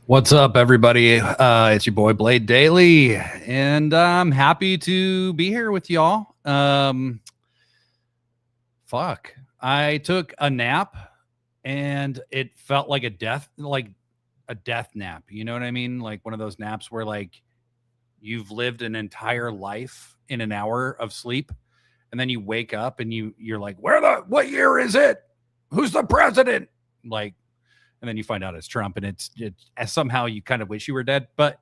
What's up, everybody? It's your boy Blade Daily, and I'm happy to be here with y'all. I took a nap, and it felt like a death nap. You know what I mean? Like one of those naps where like you've lived an entire life in an hour of sleep, and then you wake up and you're like, what year is it? Who's the president? Like, and then you find out it's Trump, and it's somehow you kind of wish you were dead. But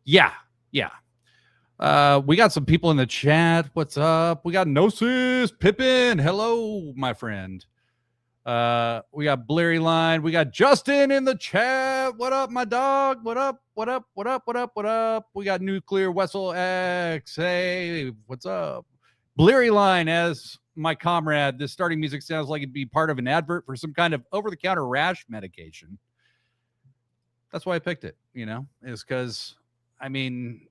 yeah. We got some people in the chat. What's up? We got Gnosis Pippin. Hello, my friend. We got Blurry Line. We got Justin in the chat. What up, my dog? What up? What up? What up? What up? What up? We got Nuclear Wessel X. Hey, what's up? Blurry Line, as my comrade, this starting music sounds like it'd be part of an advert for some kind of over-the-counter rash medication. That's why I picked it, is because, I mean,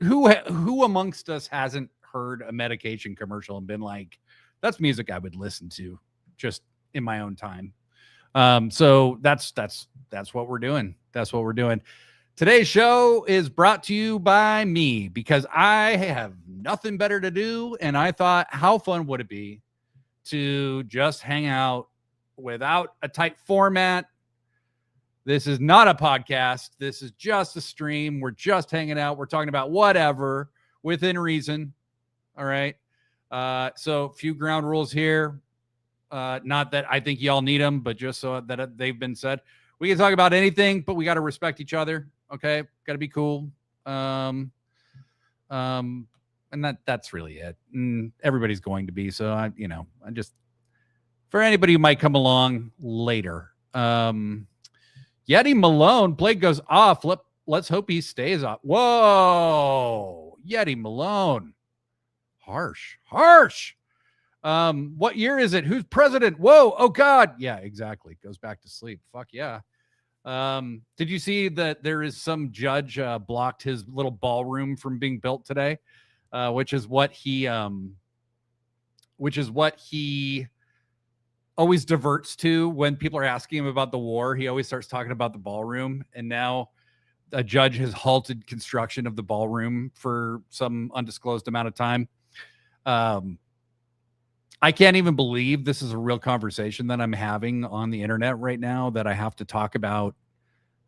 who amongst us hasn't heard a medication commercial and been like, that's music I would listen to just in my own time. So that's what we're doing. That's what we're doing. Today's show is brought to you by me because I have nothing better to do. And I thought, how fun would it be to just hang out without a tight format? This is not a podcast. This is just a stream. We're just hanging out. We're talking about whatever within reason. All right. So a few ground rules here. Not that I think y'all need them, but just so that they've been said. We can talk about anything, but we got to respect each other. Okay. Got to be cool. And that's really it. And everybody's going to be. So I just, for anybody who might come along later, Yeti Malone, Blade goes off. Let's hope he stays off. Whoa, Yeti Malone. Harsh. What year is it? Who's president? Whoa, oh God. Yeah, exactly. Goes back to sleep. Fuck yeah. Did you see that there is some judge blocked his little ballroom from being built today? Which is what he always diverts to when people are asking him about the war. He always starts talking about the ballroom, and now a judge has halted construction of the ballroom for some undisclosed amount of time. I can't even believe this is a real conversation that I'm having on the internet right now, that I have to talk about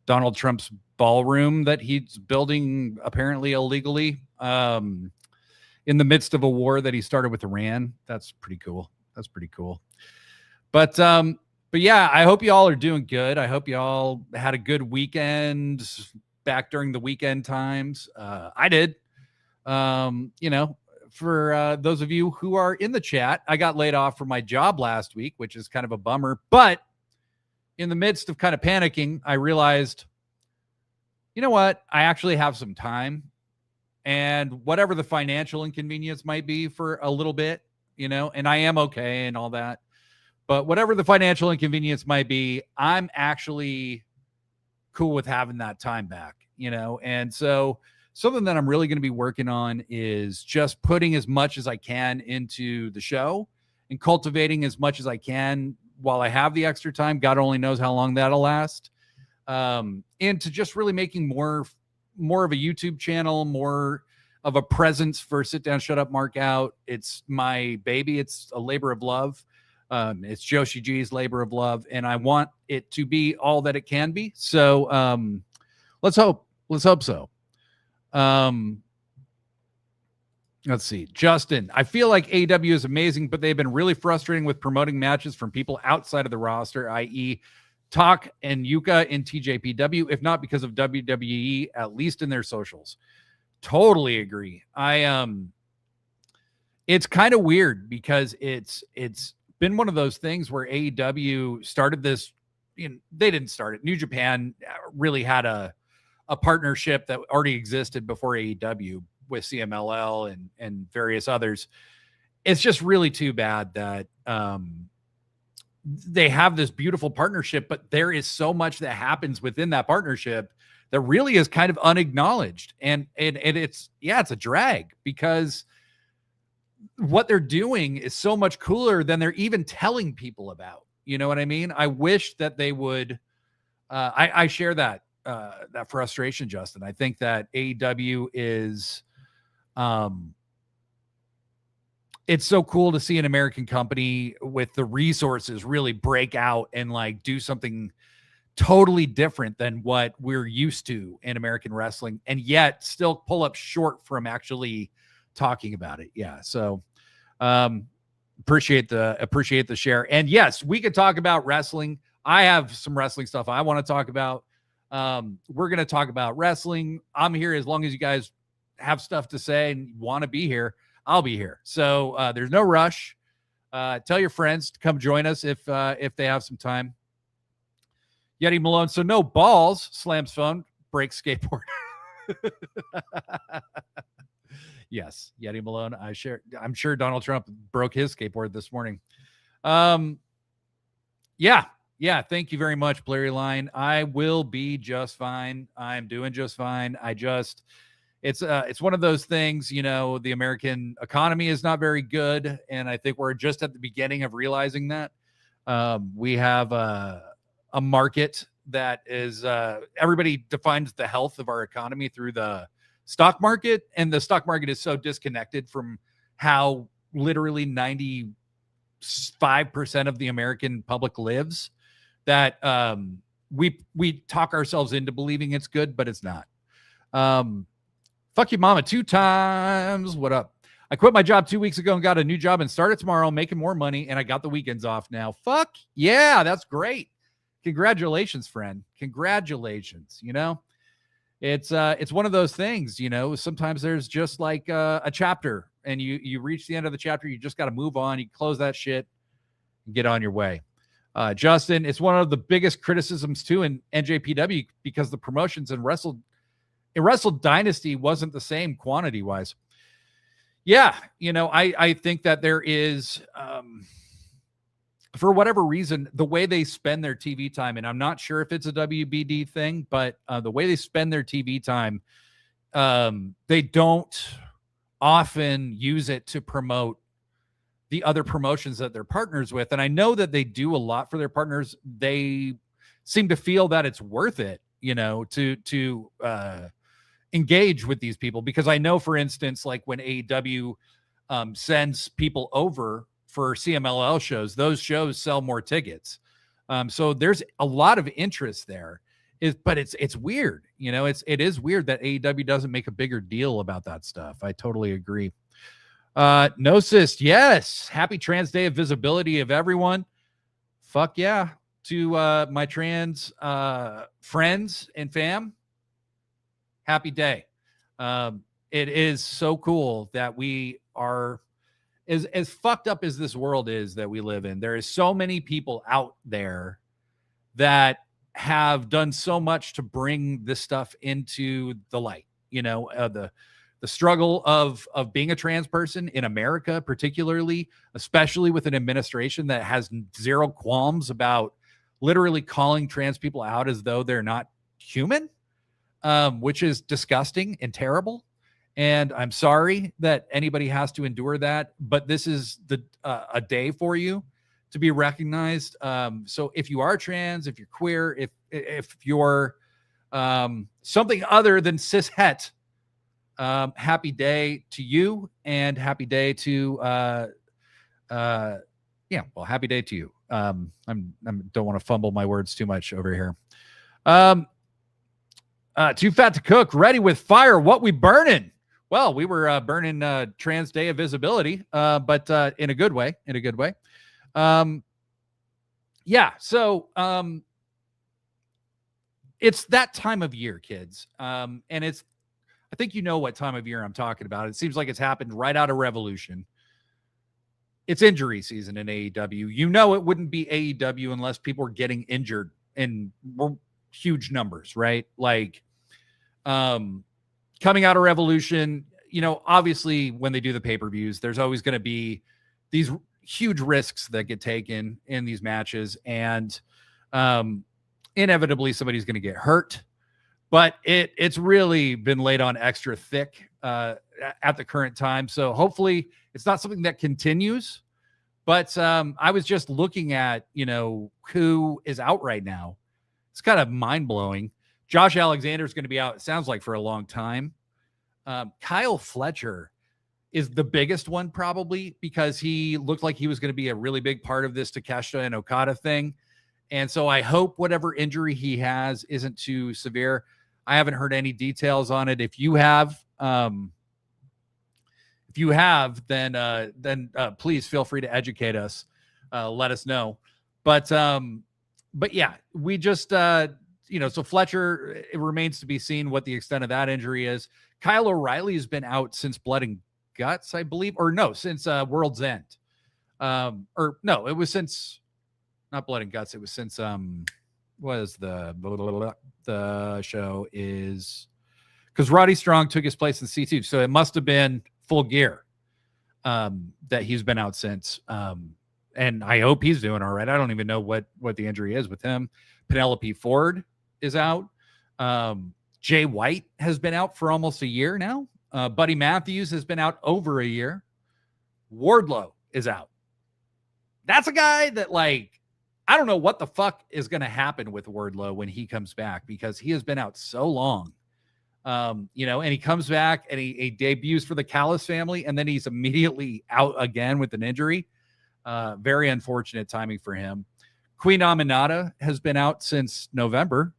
Donald Trump's ballroom that he's building apparently illegally in the midst of a war that he started with Iran. That's pretty cool. But yeah, I hope y'all are doing good. I hope y'all had a good weekend back during the weekend times. I did. For those of you who are in the chat, I got laid off from my job last week, which is kind of a bummer. But in the midst of kind of panicking, I realized, you know what? I actually have some time. And whatever the financial inconvenience might be for a little bit, and I am okay and all that. But whatever the financial inconvenience might be, I'm actually cool with having that time back, And so something that I'm really going to be working on is just putting as much as I can into the show and cultivating as much as I can while I have the extra time. God only knows how long that'll last. And to just really making more of a YouTube channel, more of a presence for Sit Down, Shut Up, Mark Out. It's my baby. It's a labor of love. It's Joshi G's labor of love, and I want it to be all that it can be. So let's hope so. Let's see. Justin, I feel like AEW is amazing, but they've been really frustrating with promoting matches from people outside of the roster, i.e. Talk and Yuka in TJPW, if not because of WWE, at least in their socials. Totally agree. It's kind of weird because it's been one of those things where AEW started this, they didn't start it. New Japan really had a partnership that already existed before AEW with CMLL and various others. It's just really too bad that they have this beautiful partnership, but there is so much that happens within that partnership that really is kind of unacknowledged. And it's a drag because what they're doing is so much cooler than they're even telling people about. You know what I mean? I wish that they would I share that frustration, Justin. I think that AEW is, it's so cool to see an American company with the resources really break out and like do something totally different than what we're used to in American wrestling, and yet still pull up short from actually talking about it. Yeah. So, appreciate the share. And yes, we could talk about wrestling. I have some wrestling stuff I want to talk about. We're going to talk about wrestling. I'm here as long as you guys have stuff to say and want to be here. I'll be here. So there's no rush. Tell your friends to come join us if they have some time. Yeti Malone. So no balls. Slams phone. Breaks skateboard. Yes, Yeti Malone. I'm sure Donald Trump broke his skateboard this morning. Yeah. Thank you very much, Blurry Line. I will be just fine. I'm doing just fine. It's one of those things, the American economy is not very good. And I think we're just at the beginning of realizing that. We have a market that is, everybody defines the health of our economy through the stock market. And the stock market is so disconnected from how literally 95% of the American public lives that we talk ourselves into believing it's good, but it's not. Fuck you, mama, 2 times. What up? I quit my job 2 weeks ago and got a new job and started tomorrow making more money, and I got the weekends off now. Fuck yeah, that's great. Congratulations, friend. Congratulations. It's one of those things, sometimes there's just like a chapter, and you reach the end of the chapter. You just got to move on. You close that shit and get on your way. Justin, it's one of the biggest criticisms too in NJPW because the promotions in Wrestle Dynasty wasn't the same quantity wise. Yeah. I think that there is, for whatever reason, the way they spend their TV time, and I'm not sure if it's a WBD thing, but the way they spend their TV time, they don't often use it to promote the other promotions that they're partners with. And I know that they do a lot for their partners. They seem to feel that it's worth it, to engage with these people. Because I know, for instance, like when AEW sends people over for CMLL shows, those shows sell more tickets. So there's a lot of interest there. But it's weird. It is weird that AEW doesn't make a bigger deal about that stuff. I totally agree. Gnosis, yes. Happy Trans Day of Visibility of everyone. Fuck yeah. To my trans friends and fam, happy day. It is so cool that we are, as fucked up as this world is that we live in, there is so many people out there that have done so much to bring this stuff into the light. The struggle of being a trans person in America, particularly, especially with an administration that has zero qualms about literally calling trans people out as though they're not human, which is disgusting and terrible. And I'm sorry that anybody has to endure that, but this is a day for you to be recognized. So if you are trans, if you're queer, if you're something other than cis het, happy day to you, and happy day to happy day to you. I don't want to fumble my words too much over here. Too fat to cook, ready with fire. What we burning? Well, we were burning Trans Day of Visibility, but in a good way. So it's that time of year, kids. And I think you know what time of year I'm talking about. It seems like it's happened right out of Revolution. It's injury season in AEW. It wouldn't be AEW unless people were getting injured in huge numbers, right? Like, coming out of Revolution, obviously when they do the pay-per-views, there's always going to be these huge risks that get taken in these matches. And inevitably somebody's going to get hurt. But it's really been laid on extra thick at the current time. So hopefully it's not something that continues. But I was just looking at, who is out right now. It's kind of mind-blowing. Josh Alexander is going to be out, it sounds like, for a long time. Kyle Fletcher is the biggest one probably because he looked like he was going to be a really big part of this Takeshita and Okada thing. And so I hope whatever injury he has isn't too severe. I haven't heard any details on it. If you have, then please feel free to educate us. Let us know. But yeah, we just, so Fletcher, it remains to be seen what the extent of that injury is. Kyle O'Reilly has been out since Blood and Guts, I believe, or no, since World's End. Or no, it was since not Blood and Guts. It was since was the show is because Roddy Strong took his place in C2, so it must have been Full Gear that he's been out since. And I hope he's doing all right. I don't even know what the injury is with him. Penelope Ford is out. Jay White has been out for almost a year now. Buddy Matthews has been out over a year. Wardlow is out. That's a guy that, like, I don't know what the fuck is going to happen with Wardlow when he comes back because he has been out so long. And he comes back and he debuts for the Callis family and then he's immediately out again with an injury. Very unfortunate timing for him. Queen Aminata has been out since November.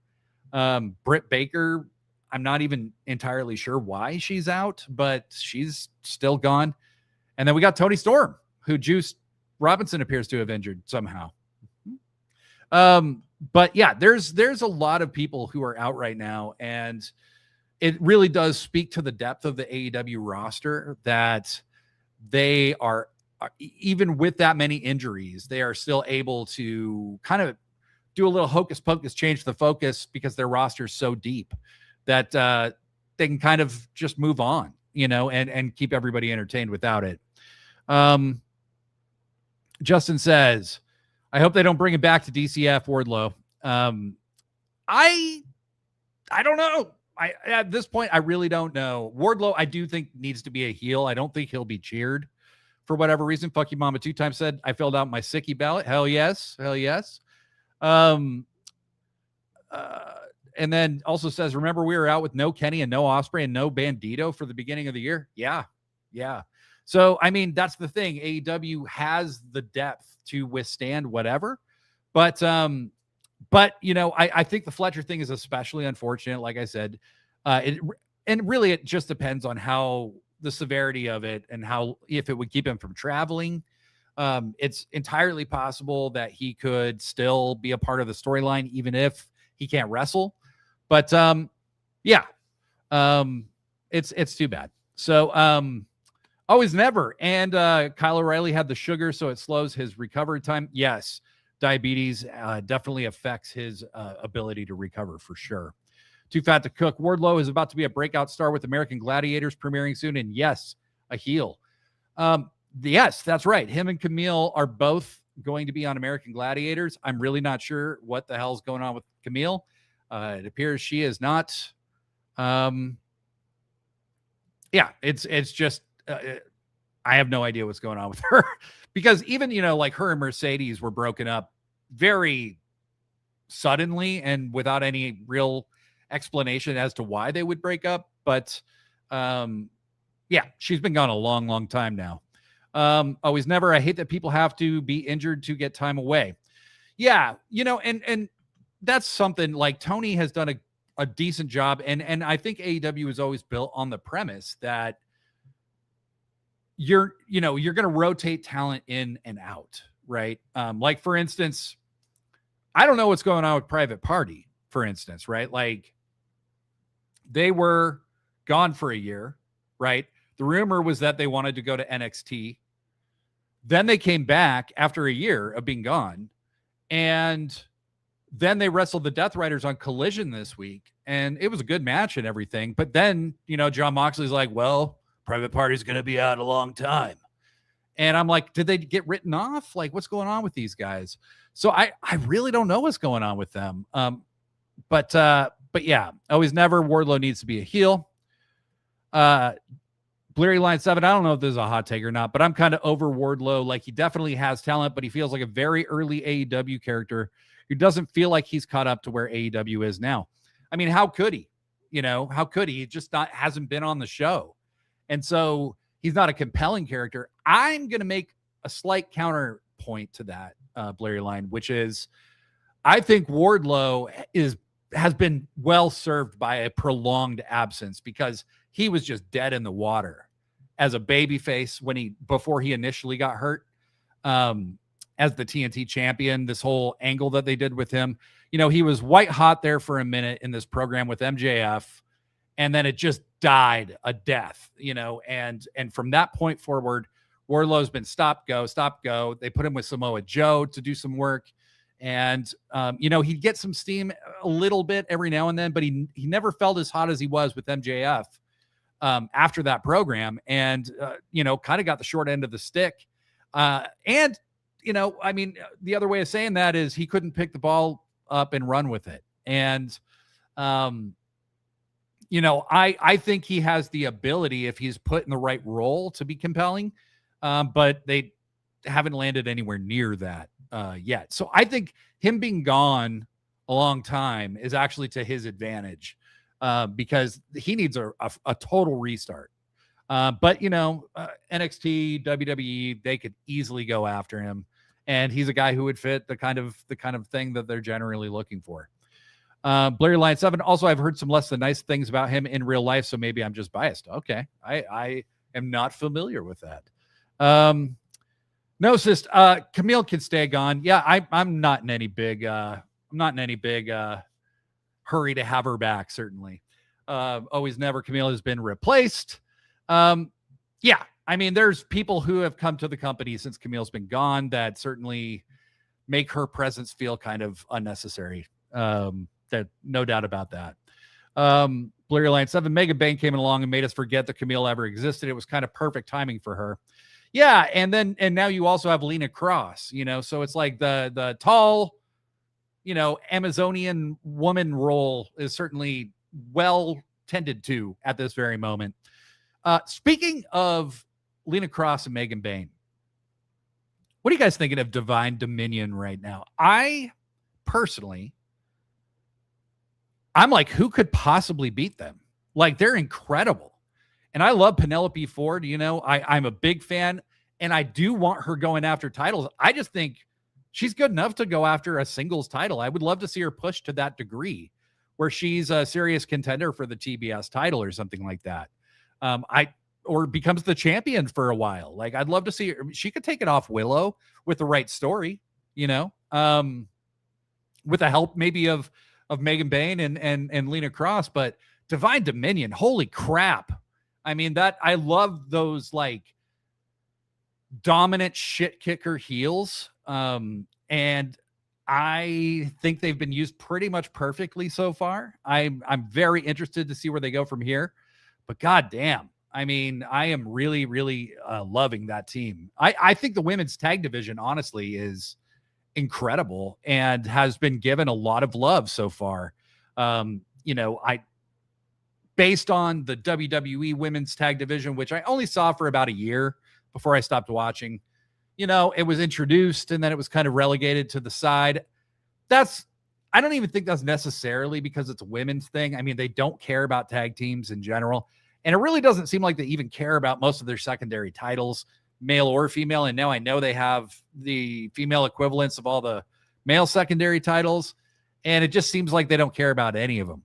Britt Baker, I'm not even entirely sure why she's out, but she's still gone. And then we got Tony Storm, who Juice Robinson appears to have injured somehow. But yeah, there's a lot of people who are out right now, and it really does speak to the depth of the AEW roster that they are, even with that many injuries, they are still able to kind of do a little hocus pocus, change the focus because their roster is so deep that they can kind of just move on, and keep everybody entertained without it. Justin says, I hope they don't bring it back to DCF Wardlow. I don't know. At this point, I really don't know. Wardlow, I do think needs to be a heel. I don't think he'll be cheered for whatever reason. Fuck you, Mama 2 times said I filled out my sicky ballot. Hell yes. And then also says, remember we were out with no Kenny and no Ospreay and no Bandito for the beginning of the year. Yeah. So, I mean, that's the thing. AEW has the depth to withstand whatever, but I think the Fletcher thing is especially unfortunate. Like I said, it just depends on how the severity of it and if it would keep him from traveling. It's entirely possible that he could still be a part of the storyline, even if he can't wrestle. But it's too bad. So always never. And Kyle O'Reilly had the sugar, so it slows his recovery time. Yes, diabetes definitely affects his ability to recover for sure. Too Fat to Cook. Wardlow is about to be a breakout star with American Gladiators premiering soon, and yes, a heel. Yes, that's right. Him and Camille are both going to be on American Gladiators. I'm really not sure what the hell's going on with Camille. It appears she is not. It's just I have no idea what's going on with her because even like her and Mercedes were broken up very suddenly and without any real explanation as to why they would break up. But she's been gone a long time now. Always never. I hate that people have to be injured to get time away. Yeah, and that's something like Tony has done a decent job. And I think AEW is always built on the premise that you're going to rotate talent in and out, right? Like for instance, I don't know what's going on with Private Party, for instance, right? Like they were gone for a year, right? The rumor was that they wanted to go to NXT. Then they came back after a year of being gone. And then they wrestled the Death Riders on Collision this week. And it was a good match and everything. But then, John Moxley's like, well, Private Party's going to be out a long time. And I'm like, did they get written off? Like, what's going on with these guys? So I really don't know what's going on with them. But yeah, always never. Wardlow needs to be a heel. Bleary Line 7, I don't know if this is a hot take or not, but I'm kind of over Wardlow. Like, he definitely has talent, but he feels like a very early AEW character who doesn't feel like he's caught up to where AEW is now. I mean, how could he? How could he? He just hasn't been on the show. And so he's not a compelling character. I'm going to make a slight counterpoint to that, Blurry Line, which is I think Wardlow has been well served by a prolonged absence because he was just dead in the water as a babyface before he initially got hurt. As the TNT champion, this whole angle that they did with him, he was white hot there for a minute in this program with MJF, and then it just died a death, and from that point forward, Wardlow's been stop, go. They put him with Samoa Joe to do some work. And, he'd get some steam a little bit every now and then, but he never felt as hot as he was with MJF after that program, and, kind of got the short end of the stick. And, the other way of saying that is he couldn't pick the ball up and run with it. And, I think he has the ability, if he's put in the right role, to be compelling, but they haven't landed anywhere near that yet. So I think him being gone a long time is actually to his advantage because he needs a total restart. But NXT, WWE, they could easily go after him, and he's a guy who would fit the kind of thing that they're generally looking for. Blurry Line 7. Also, I've heard some less than nice things about him in real life, so maybe I'm just biased. Okay, I am not familiar with that. No, sis. Camille can stay gone. Yeah, I'm not in any big hurry to have her back. Certainly, always never. Camille has been replaced. Yeah, I mean, there's people who have come to the company since Camille's been gone that certainly make her presence feel kind of unnecessary. That no doubt about that. Blurry Line 7. Megan Bain came along and made us forget that Camille ever existed. It was kind of perfect timing for her. Yeah, and now you also have Lena Cross, so it's like the tall, Amazonian woman role is certainly well tended to at this very moment. Speaking of Lena Cross and Megan Bain, what are you guys thinking of Divine Dominion right now? I personally, I'm like, who could possibly beat them? Like, they're incredible. And I love Penelope Ford. I'm a big fan, and I do want her going after titles. I just think she's good enough to go after a singles title. I would love to see her push to that degree where she's a serious contender for the TBS title or something like that. Or becomes the champion for a while. Like, I'd love to see her. She could take it off Willow with the right story, with the help maybe of Megan Bain and Lena Cross. But Divine Dominion, holy crap. I mean, I love those like dominant shit kicker heels. And I think they've been used pretty much perfectly so far. I'm very interested to see where they go from here, but goddamn, I mean, I am really, really loving that team. I think the women's tag division, honestly, is incredible and has been given a lot of love so far. Based on the WWE women's tag division, which I only saw for about a year before I stopped watching, it was introduced and then it was kind of relegated to the side. I don't even think that's necessarily because it's a women's thing. I mean, they don't care about tag teams in general. And it really doesn't seem like they even care about most of their secondary titles, male or female. And now I know they have the female equivalents of all the male secondary titles. And it just seems like they don't care about any of them,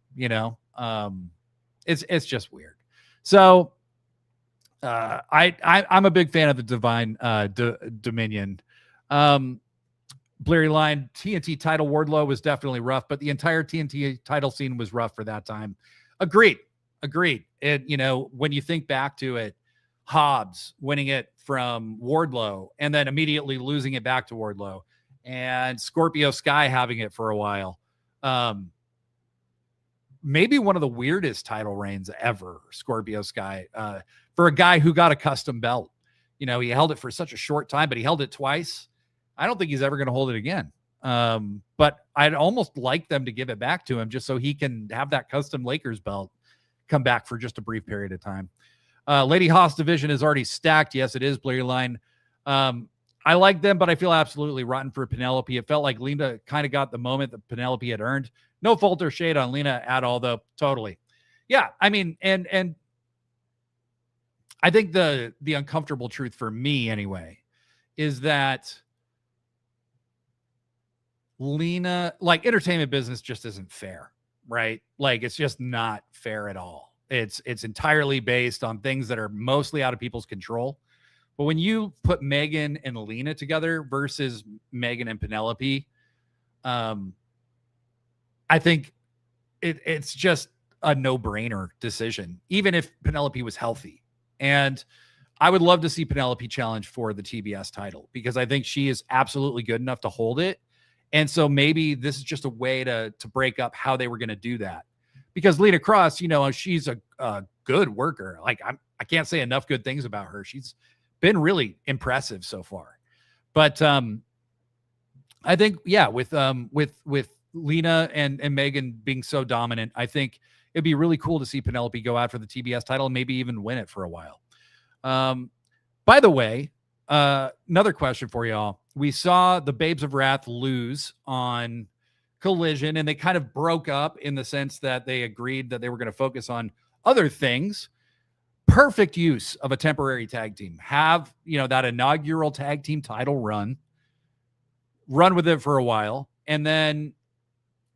It's just weird. So I'm a big fan of the Divine Dominion. Blurry Line, TNT title Wardlow was definitely rough, but the entire TNT title scene was rough for that time. Agreed. It, when you think back to it, Hobbs winning it from Wardlow and then immediately losing it back to Wardlow, and Scorpio Sky having it for a while. Maybe one of the weirdest title reigns ever, Scorpio Sky, for a guy who got a custom belt. He held it for such a short time, but he held it twice. I don't think he's ever going to hold it again. But I'd almost like them to give it back to him just so he can have that custom Lakers belt come back for just a brief period of time. Lady Haas division is already stacked. Yes, it is, Blurry Line. I like them, but I feel absolutely rotten for Penelope. It felt like Lena kind of got the moment that Penelope had earned. No fault or shade on Lena at all, though. Totally. Yeah, I mean, and I think the uncomfortable truth for me anyway is that Lena, like, entertainment business just isn't fair, right? Like, it's just not fair at all. It's entirely based on things that are mostly out of people's control. But when you put Megan and Lena together versus Megan and Penelope, I think it's just a no-brainer decision, even if Penelope was healthy. And I would love to see Penelope challenge for the TBS title because I think she is absolutely good enough to hold it. And so maybe this is just a way to break up how they were going to do that. Because Lita Cross, you know, she's a good worker. Like, I can't say enough good things about her. She's been really impressive so far. But I think, yeah, with Lena and Megan being so dominant, I think it'd be really cool to see Penelope go out for the TBS title and maybe even win it for a while. By the way, another question for y'all. We saw the Babes of Wrath lose on Collision, and they kind of broke up in the sense that they agreed that they were going to focus on other things. Perfect use of a temporary tag team. Have, you know, that inaugural tag team title run with it for a while, and then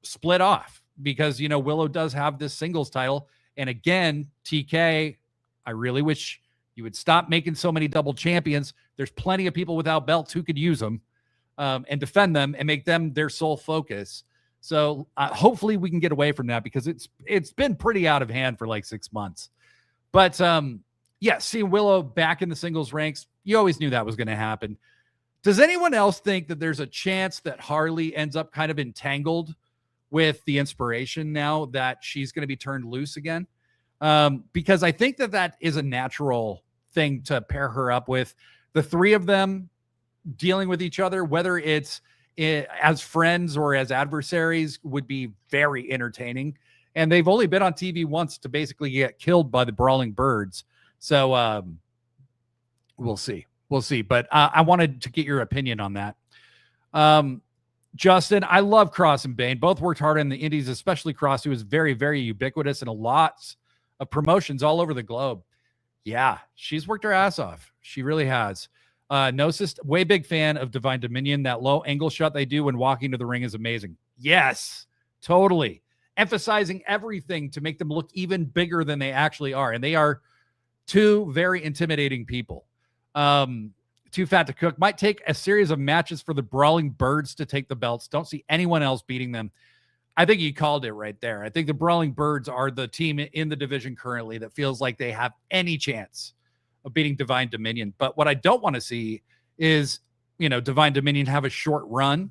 split off because, you know, Willow does have this singles title. And again, TK, I really wish you would stop making so many double champions. There's plenty of people without belts who could use them and defend them and make them their sole focus. So hopefully we can get away from that because it's been pretty out of hand for like 6 months. But yeah, seeing Willow back in the singles ranks, you always knew that was going to happen. Does anyone else think that there's a chance that Harley ends up kind of entangled with the Inspiration now that she's going to be turned loose again? Because I think that is a natural thing to pair her up with. The three of them dealing with each other, whether it's as friends or as adversaries, would be very entertaining. And they've only been on TV once to basically get killed by the Brawling Birds. So we'll see. We'll see. But I wanted to get your opinion on that. Justin, I love Cross and Bane. Both worked hard in the indies, especially Cross, who is very, very ubiquitous in a lot of promotions all over the globe. Yeah, she's worked her ass off. She really has. Gnosis, way big fan of Divine Dominion. That low angle shot they do when walking to the ring is amazing. Yes, totally. Emphasizing everything to make them look even bigger than they actually are. And they are two very intimidating people. Too fat to cook. Might take a series of matches for the Brawling Birds to take the belts. Don't see anyone else beating them. I think you called it right there. I think the Brawling Birds are the team in the division currently that feels like they have any chance of beating Divine Dominion. But what I don't want to see is, you know, Divine Dominion have a short run.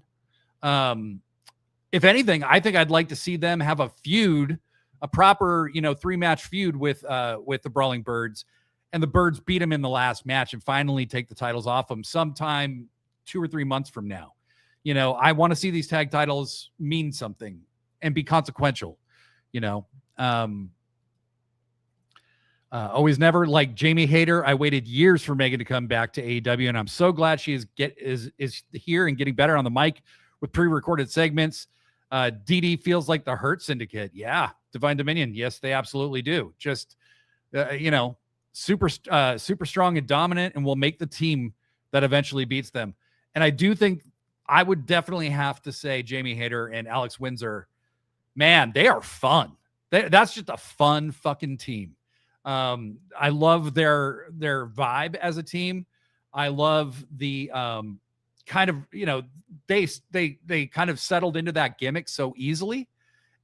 If anything, I think I'd like to see them have a feud, a proper, you know, 3-match feud with the Brawling Birds, and the Birds beat them in the last match and finally take the titles off them sometime 2 or 3 months from now. You know, I want to see these tag titles mean something and be consequential, you know. Always never, like Jamie Hayter. I waited years for Megan to come back to AEW, and I'm so glad she is here and getting better on the mic with pre-recorded segments. DD feels like the Hurt Syndicate. Yeah, Divine Dominion. Yes, they absolutely do. Just you know, super strong and dominant, and will make the team that eventually beats them. And I do think I would definitely have to say Jamie Hayter and Alex Windsor. Man, they are fun. That's just a fun fucking team. I love their vibe as a team. I love the kind of, you know, they kind of settled into that gimmick so easily.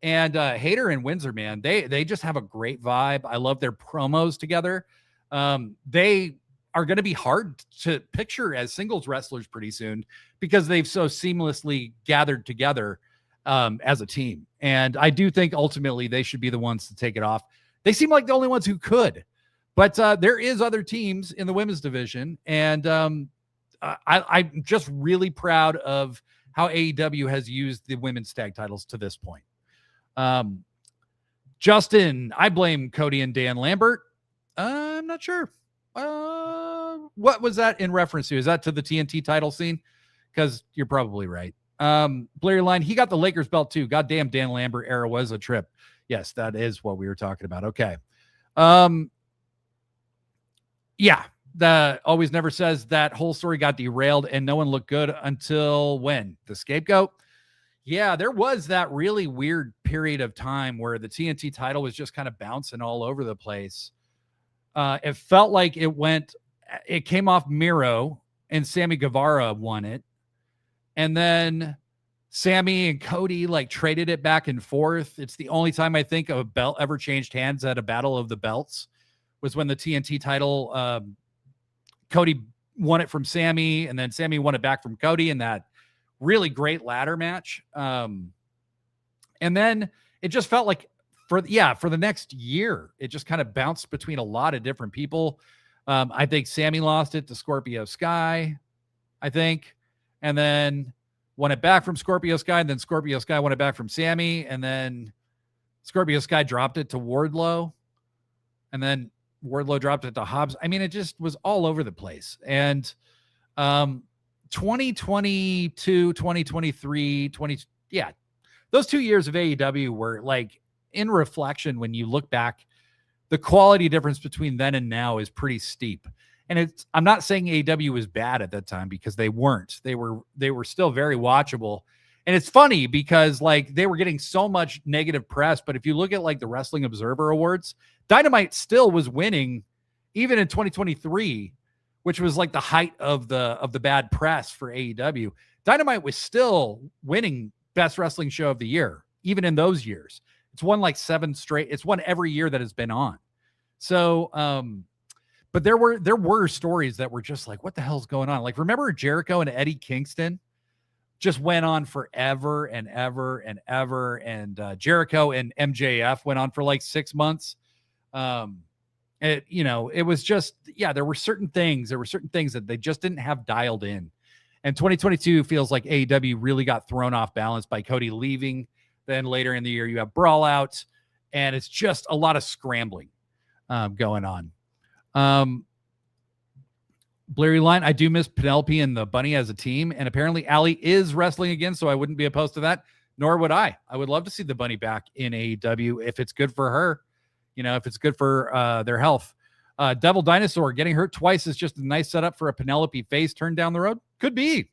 And Hayter and Windsor, man, they just have a great vibe. I love their promos together. They are going to be hard to picture as singles wrestlers pretty soon because they've so seamlessly gathered together as a team. And I do think ultimately they should be the ones to take it off. They seem like the only ones who could, but there is other teams in the women's division. And I'm just really proud of how AEW has used the women's tag titles to this point. Justin, I blame Cody and Dan Lambert. I'm not sure. What was that in reference to? Is that to the TNT title scene? Because you're probably right. Blair Line, he got the Lakers belt too. Goddamn, Dan Lambert era was a trip. Yes, that is what we were talking about. Okay. Yeah, the Always Never says that whole story got derailed and no one looked good until when? The scapegoat? Yeah, there was that really weird period of time where the TNT title was just kind of bouncing all over the place. It felt like it came off Miro and Sammy Guevara won it. And then Sammy and Cody like traded it back and forth. It's the only time I think a belt ever changed hands at a battle of the belts was when the TNT title, Cody won it from Sammy and then Sammy won it back from Cody in that really great ladder match. And then it just felt like for the next year, it just kind of bounced between a lot of different people. I think Sammy lost it to Scorpio Sky, I think, and then won it back from Scorpio Sky, and then Scorpio Sky won it back from Sammy, and then Scorpio Sky dropped it to Wardlow, and then Wardlow dropped it to Hobbs. I mean, it just was all over the place. And 2022, 2023, those 2 years of AEW were like, in reflection, when you look back, the quality difference between then and now is pretty steep. And I'm not saying AEW was bad at that time because they weren't. They were still very watchable. And it's funny because like they were getting so much negative press, but if you look at like the Wrestling Observer Awards, Dynamite still was winning even in 2023, which was like the height of the bad press for AEW. Dynamite was still winning Best Wrestling Show of the Year, even in those years. It's won like 7 straight. It's won every year that it's been on. So, but there were stories that were just like, what the hell's going on? Like, remember Jericho and Eddie Kingston just went on forever and ever and ever. And Jericho and MJF went on for like 6 months. It was just, there were certain things that they just didn't have dialed in. And 2022 feels like AEW really got thrown off balance by Cody leaving. Then later in the year, you have Brawl Out, and it's just a lot of scrambling going on. Blurry Line, I do miss Penelope and the Bunny as a team, and apparently Allie is wrestling again, so I wouldn't be opposed to that, nor would I. I would love to see the Bunny back in AEW if it's good for her, if it's good for their health. Devil Dinosaur, getting hurt twice is just a nice setup for a Penelope face turn down the road. Could be.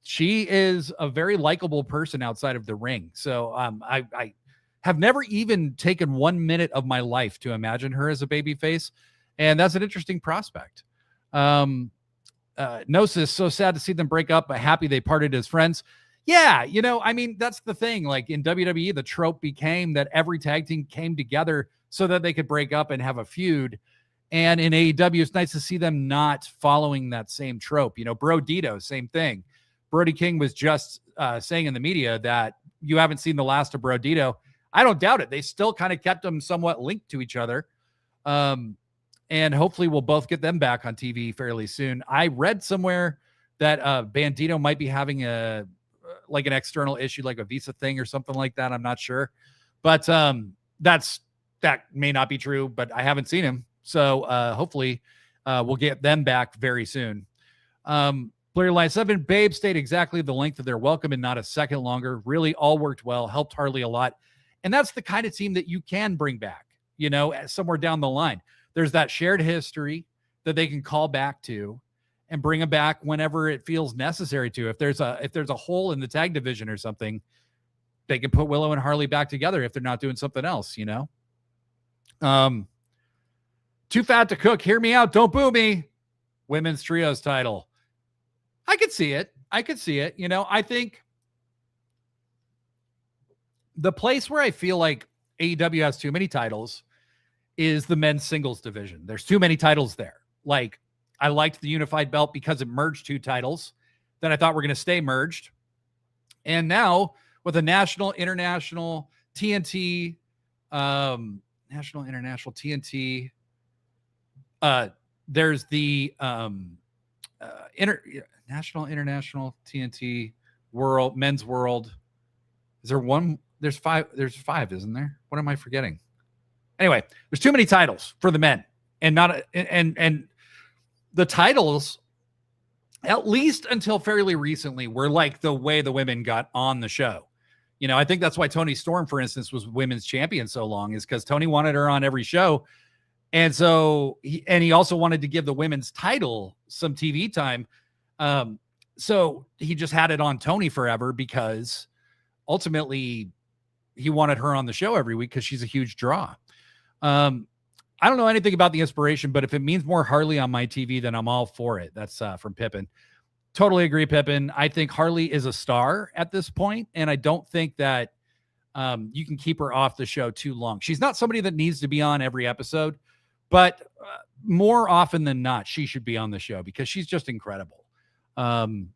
She is a very likable person outside of the ring. So I have never even taken 1 minute of my life to imagine her as a baby face. And that's an interesting prospect. Gnosis, so sad to see them break up, but happy they parted as friends. Yeah, that's the thing. Like in WWE, the trope became that every tag team came together so that they could break up and have a feud. And in AEW, it's nice to see them not following that same trope. Bro Dito, same thing. Brody King was just saying in the media that you haven't seen the last of Bro Dito. I don't doubt it. They still kind of kept them somewhat linked to each other. And hopefully we'll both get them back on TV fairly soon. I read somewhere that Bandito might be having an external issue, like a visa thing or something like that. I'm not sure. But that may not be true, but I haven't seen him. So hopefully we'll get them back very soon. Player Line 7, Babe stayed exactly the length of their welcome and not a second longer. Really all worked well, helped Harley a lot. And that's the kind of team that you can bring back, somewhere down the line. There's that shared history that they can call back to and bring them back whenever it feels necessary to. If there's a hole in the tag division or something, they can put Willow and Harley back together if they're not doing something else, Too fat to cook. Hear me out. Don't boo me. Women's trios title. I could see it. I think the place where I feel like AEW has too many titles is the men's singles division. There's too many titles there. Like, I liked the unified belt because it merged 2 titles that I thought were going to stay merged. And now with a national, international, TNT, national, international, TNT, there's the national, international, TNT, world, men's world. Is there one? There's 5, isn't there? What am I forgetting? Anyway, there's too many titles for the men. and not and the titles, at least until fairly recently, were like the way the women got on the show. You know, I think that's why Toni Storm, for instance, was women's champion so long, is because Tony wanted her on every show. And so he also wanted to give the women's title some TV time. So he just had it on Tony forever because ultimately he wanted her on the show every week because she's a huge draw. I don't know anything about the inspiration, but if it means more Harley on my TV, then I'm all for it. That's from Pippin. Totally agree, Pippin. I think Harley is a star at this point, and I don't think that you can keep her off the show too long. She's not somebody that needs to be on every episode, but more often than not, she should be on the show because she's just incredible. And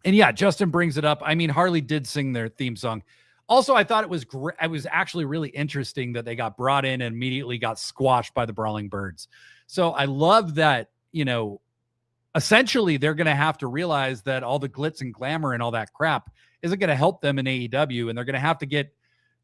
yeah, Justin brings it up. I mean, Harley did sing their theme song. Also, I thought it was great. It was actually really interesting that they got brought in and immediately got squashed by the Brawling Birds. So I love that, you know, essentially they're going to have to realize that all the glitz and glamour and all that crap isn't going to help them in AEW. And they're going to have to get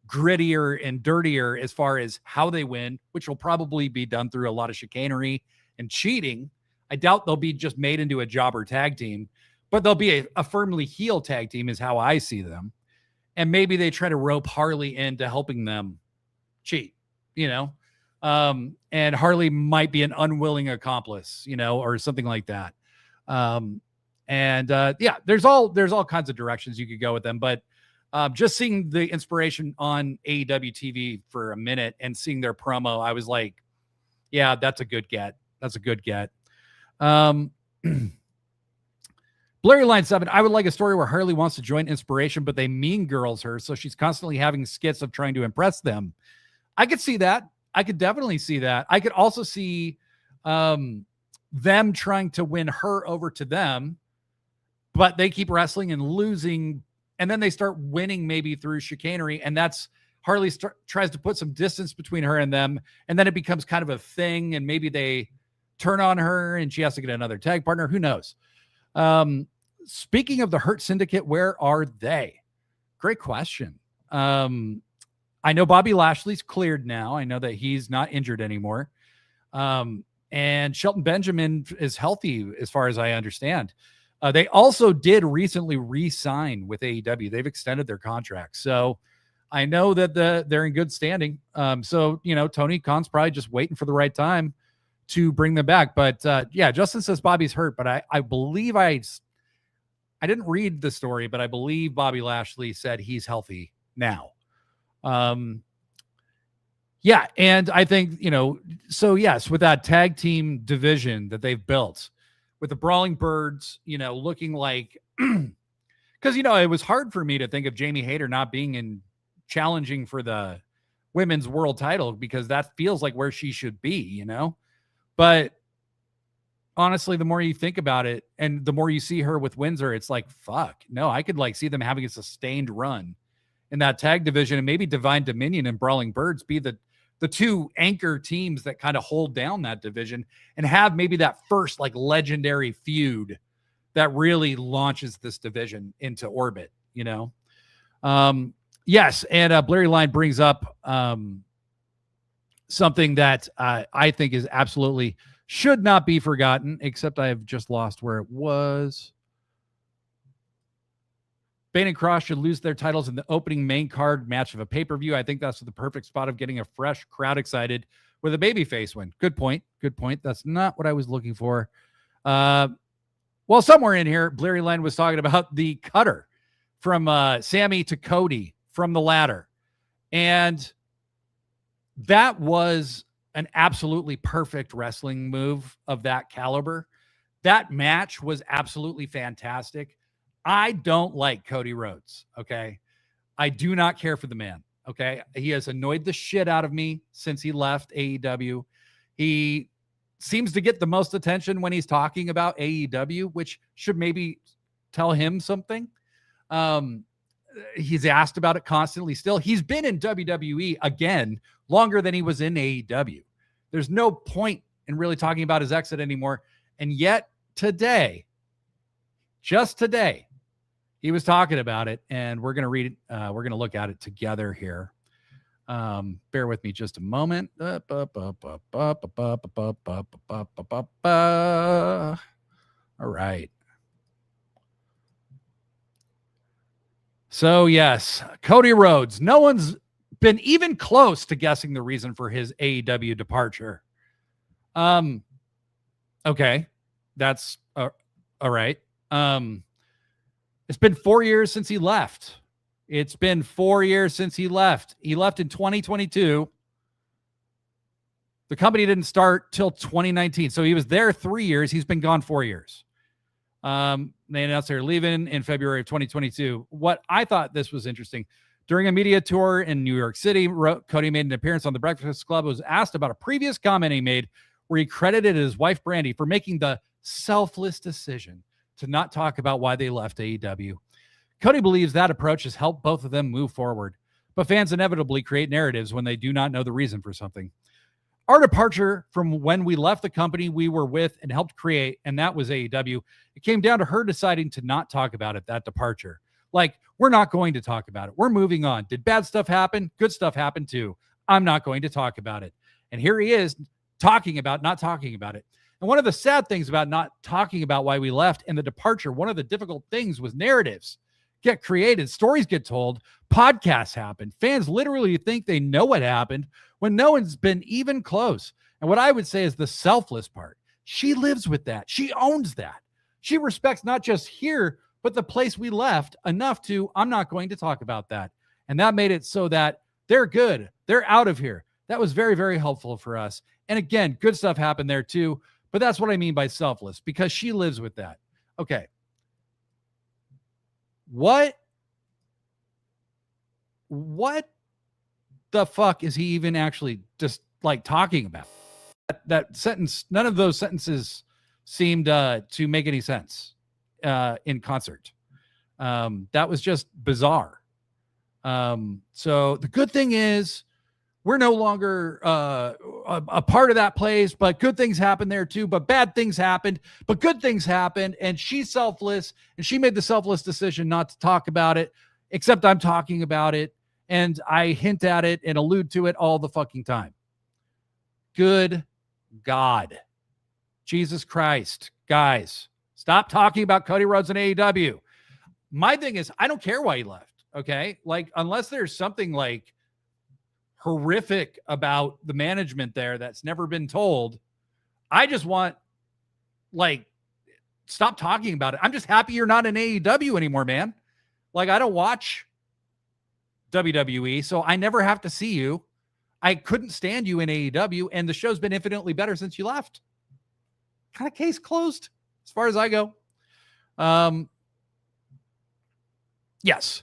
grittier and dirtier as far as how they win, which will probably be done through a lot of chicanery and cheating. I doubt they'll be just made into a jobber tag team, but they'll be a firmly heel tag team is how I see them. And maybe they try to rope Harley into helping them cheat, you know? And Harley might be an unwilling accomplice, you know, or something like that. Yeah, there's all kinds of directions you could go with them, but just seeing the inspiration on AEW TV for a minute and seeing their promo, I was like, yeah, that's a good get. That's a good get. Blurry Line 7, I would like a story where Harley wants to join Inspiration, but they mean girls her, so she's constantly having skits of trying to impress them. I could see that. I could definitely see that. I could also see them trying to win her over to them, but they keep wrestling and losing, and then they start winning maybe through chicanery, and that's Harley tries to put some distance between her and them, and then it becomes kind of a thing, and maybe they turn on her, and she has to get another tag partner. Who knows? Speaking of the Hurt Syndicate, where are they? Great question. I know Bobby Lashley's cleared now. I know that he's not injured anymore. And Shelton Benjamin is healthy as far as I understand. They also did recently re-sign with AEW. They've extended their contract. So I know that they're in good standing. So, you know, Tony Khan's probably just waiting for the right time to bring them back. But yeah, Justin says Bobby's hurt, but I believe I didn't read the story, but I believe Bobby Lashley said he's healthy now. Yeah. And I think, you know, so yes, with that tag team division that they've built with the Brawling Birds, you know, looking like, because, you know, it was hard for me to think of Jamie Hayter not being in challenging for the women's world title because that feels like where she should be, you know, but honestly, the more you think about it and the more you see her with Windsor, it's like, fuck, no, I could like see them having a sustained run in that tag division and maybe Divine Dominion and Brawling Birds be the two anchor teams that kind of hold down that division and have maybe that first like legendary feud that really launches this division into orbit, you know? Yes. And Blurry Line brings up something that I think is absolutely should not be forgotten, except I have just lost where it was. Bane and Cross should lose their titles in the opening main card match of a pay-per-view. I think that's the perfect spot of getting a fresh crowd excited with a babyface win. Good point. Good point. That's not what I was looking for. Well, somewhere in here, Blurry Line was talking about the cutter from Sammy to Cody from the ladder. And that was an absolutely perfect wrestling move of that caliber. That match was absolutely fantastic. I don't like Cody Rhodes, okay? I do not care for the man, okay? He has annoyed the shit out of me since he left AEW. He seems to get the most attention when he's talking about AEW, which should maybe tell him something. He's asked about it constantly still. He's been in WWE again longer than he was in AEW. There's no point in really talking about his exit anymore. And yet today, just today, he was talking about it, and we're going to read it. We're going to look at it together here. Bear with me just a moment. All right. So, yes, Cody Rhodes. No one's been even close to guessing the reason for his AEW departure. Okay. That's all right. It's been 4 years since he left. It's been 4 years since he left. He left in 2022. The company didn't start till 2019. So he was there 3 years. He's been gone 4 years. They announced they're leaving in February of 2022. What I thought this was interesting. During a media tour in New York City, Cody made an appearance on The Breakfast Club, was asked about a previous comment he made where he credited his wife, Brandy, for making the selfless decision to not talk about why they left AEW. Cody believes that approach has helped both of them move forward, but fans inevitably create narratives when they do not know the reason for something. Our departure from when we left the company we were with and helped create, and that was AEW, it came down to her deciding to not talk about it, that departure. Like, we're not going to talk about it. We're moving on. Did bad stuff happen? Good stuff happened too. I'm not going to talk about it. And here he is talking about not talking about it. And one of the sad things about not talking about why we left and the departure, one of the difficult things was narratives get created, stories get told, podcasts happen. Fans literally think they know what happened when no one's been even close. And what I would say is the selfless part. She lives with that. She owns that. She respects not just here, but the place we left enough to, I'm not going to talk about that. And that made it so that they're good. They're out of here. That was very, very helpful for us. And again, good stuff happened there too. But that's what I mean by selfless, because she lives with that. Okay. What the fuck is he even actually just like talking about? That sentence, none of those sentences seemed to make any sense in concert. That was just bizarre. So the good thing is we're no longer a part of that place, but good things happened there too. But bad things happened, but good things happened. And she's selfless, and she made the selfless decision not to talk about it, except I'm talking about it. And I hint at it and allude to it all the fucking time. Good God. Jesus Christ. Guys, stop talking about Cody Rhodes and AEW. My thing is, I don't care why he left. Okay. Like, unless there's something like horrific about the management there that's never been told, I just want, like, stop talking about it. I'm just happy you're not in AEW anymore, man. Like, I don't watch WWE, so I never have to see you. I couldn't stand you in AEW, and the show's been infinitely better since you left. Kind of case closed as far as I go. Yes.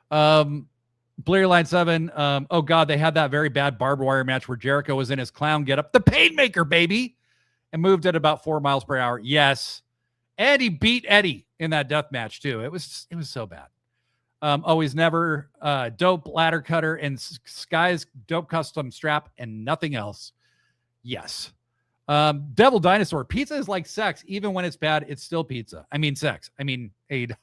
Blair Line 7. Oh God, they had that very bad barbed wire match where Jericho was in his clown getup, the Painmaker, baby, and moved at about 4 miles per hour. Yes. And he beat Eddie in that death match too. It was so bad. Always never, dope ladder cutter and Sky's dope custom strap and nothing else. Yes. Devil Dinosaur. Pizza is like sex. Even when it's bad, it's still pizza. I mean sex. I mean AEW.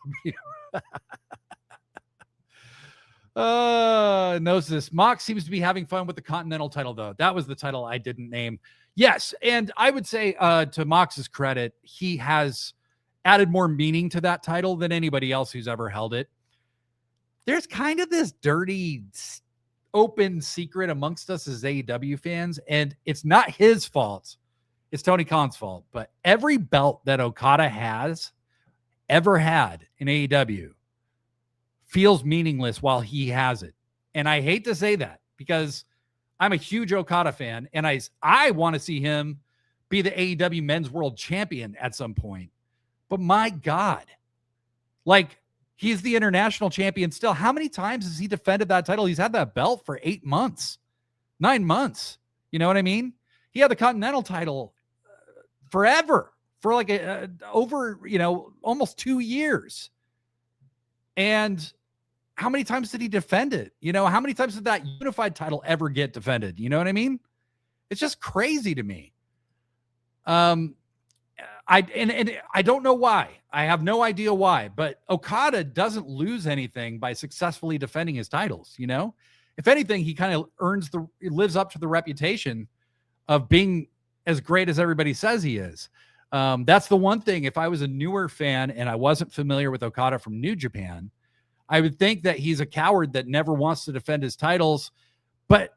Gnosis. Mox seems to be having fun with the Continental title, though. That was the title I didn't name. Yes, and I would say to Mox's credit, he has added more meaning to that title than anybody else who's ever held it. There's kind of this dirty, open secret amongst us as AEW fans, and it's not his fault. It's Tony Khan's fault. But every belt that Okada has ever had in AEW feels meaningless while he has it. And I hate to say that because I'm a huge Okada fan, and I want to see him be the AEW Men's World Champion at some point. But my God, like, he's the international champion still. How many times has he defended that title? He's had that belt for 8 months, 9 months. You know what I mean? He had the Continental title forever, for like over, almost 2 years. And how many times did he defend it? How many times did that unified title ever get defended? You know what I mean? It's just crazy to me. I don't know why. I have no idea why, but Okada doesn't lose anything by successfully defending his titles. If if anything, he kind of lives up to the reputation of being as great as everybody says he is. That's the one thing. If I was a newer fan and I wasn't familiar with Okada from New Japan, I would think that he's a coward that never wants to defend his titles, but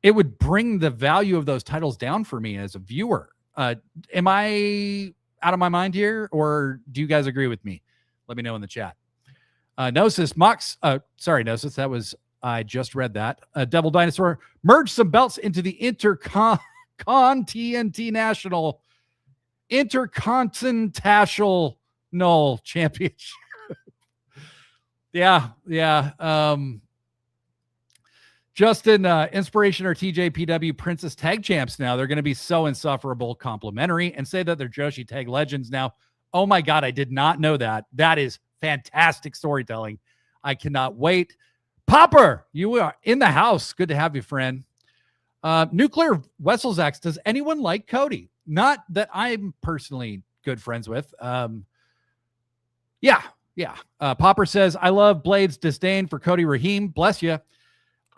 it would bring the value of those titles down for me as a viewer. Am I out of my mind here, or do you guys agree with me? Let me know in the chat. Gnosis, Mox, sorry, Gnosis, that was, I just read that. Devil Dinosaur, merge some belts into the TNT National Intercontinental Championship. Yeah. Justin, Inspiration or TJPW Princess Tag Champs now. They're going to be so insufferable complimentary and say that they're Joshi Tag Legends now. Oh my God, I did not know that. That is fantastic storytelling. I cannot wait. Popper, you are in the house. Good to have you, friend. Nuclear Wessels X, does anyone like Cody? Not that I'm personally good friends with. Yeah. Popper says, I love Blade's disdain for Cody Rahim. Bless you.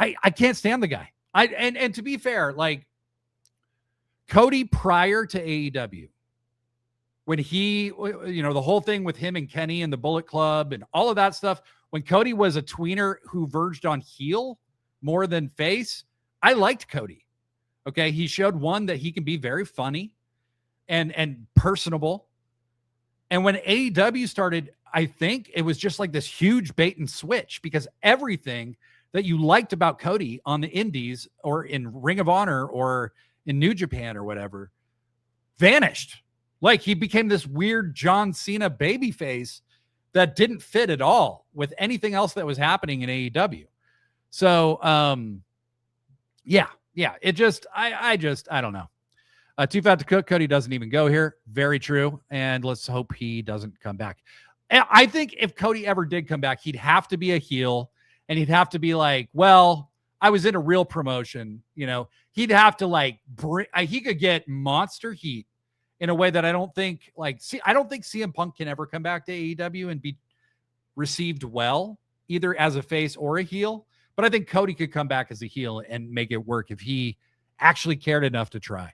I can't stand the guy. And to be fair, like Cody prior to AEW, when he, the whole thing with him and Kenny and the Bullet Club and all of that stuff, when Cody was a tweener who verged on heel more than face, I liked Cody. Okay. He showed that he can be very funny and personable. And when AEW started, I think it was just like this huge bait and switch, because everything that you liked about Cody on the indies or in Ring of Honor or in New Japan or whatever vanished. Like he became this weird John Cena babyface that didn't fit at all with anything else that was happening in AEW. So, yeah. It just, I don't know. Too fat to cook. Cody doesn't even go here. Very true. And let's hope he doesn't come back. I think if Cody ever did come back, he'd have to be a heel. And he'd have to be like, well, I was in a real promotion. He'd have to he could get monster heat in a way that I don't think CM Punk can ever come back to AEW and be received well, either as a face or a heel. But I think Cody could come back as a heel and make it work if he actually cared enough to try.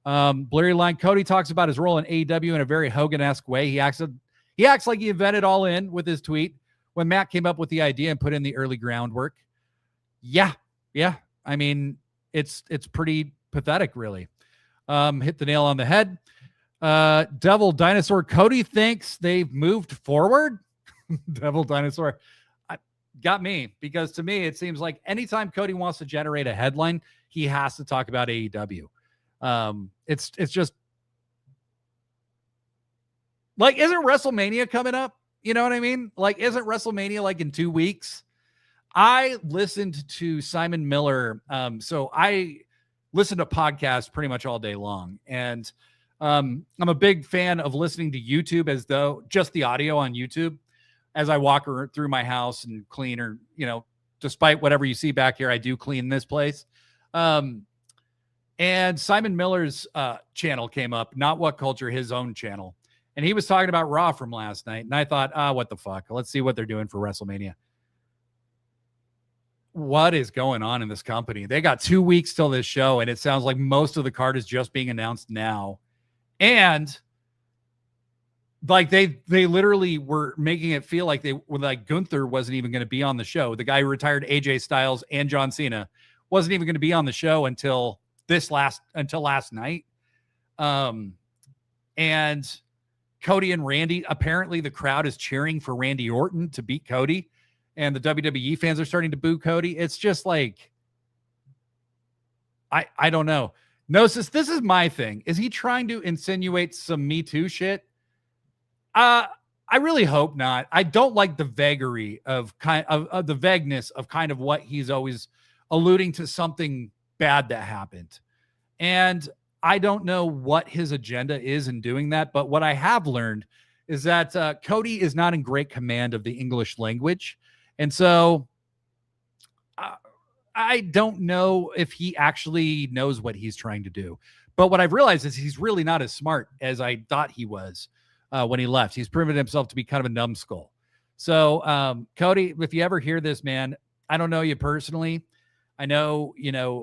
Blurry Line, Cody talks about his role in AEW in a very Hogan-esque way. He acts like he invented All In with his tweet when Matt came up with the idea and put in the early groundwork. Yeah. I mean, it's pretty pathetic, really. Hit the nail on the head. Devil Dinosaur, Cody thinks they've moved forward. Devil Dinosaur got me, because to me, it seems like anytime Cody wants to generate a headline, he has to talk about AEW. It's just like, isn't WrestleMania coming up? You know what I mean? Like, isn't WrestleMania like in 2 weeks? I listened to Simon Miller. So I listen to podcasts pretty much all day long. And I'm a big fan of listening to YouTube, as though just the audio on YouTube as I walk through my house and clean, or, despite whatever you see back here, I do clean this place. And Simon Miller's channel came up, Not What Culture, his own channel. And he was talking about Raw from last night. And I thought, what the fuck? Let's see what they're doing for WrestleMania. What is going on in this company? They got 2 weeks till this show, and it sounds like most of the card is just being announced now. And like they literally were making it feel like they were like Gunther wasn't even going to be on the show. The guy who retired AJ Styles and John Cena wasn't even going to be on the show until last night. And Cody and Randy, apparently the crowd is cheering for Randy Orton to beat Cody, and the WWE fans are starting to boo Cody. It's just like, I don't know. Gnosis, this is my thing. Is he trying to insinuate some Me Too shit? I really hope not. I don't like the vagary of the vagueness of kind of what he's always alluding to, something bad that happened. And I don't know what his agenda is in doing that, but what I have learned is that Cody is not in great command of the English language. And so I don't know if he actually knows what he's trying to do. But what I've realized is he's really not as smart as I thought he was when he left. He's proven himself to be kind of a numbskull. So, Cody, if you ever hear this, man, I don't know you personally. I know,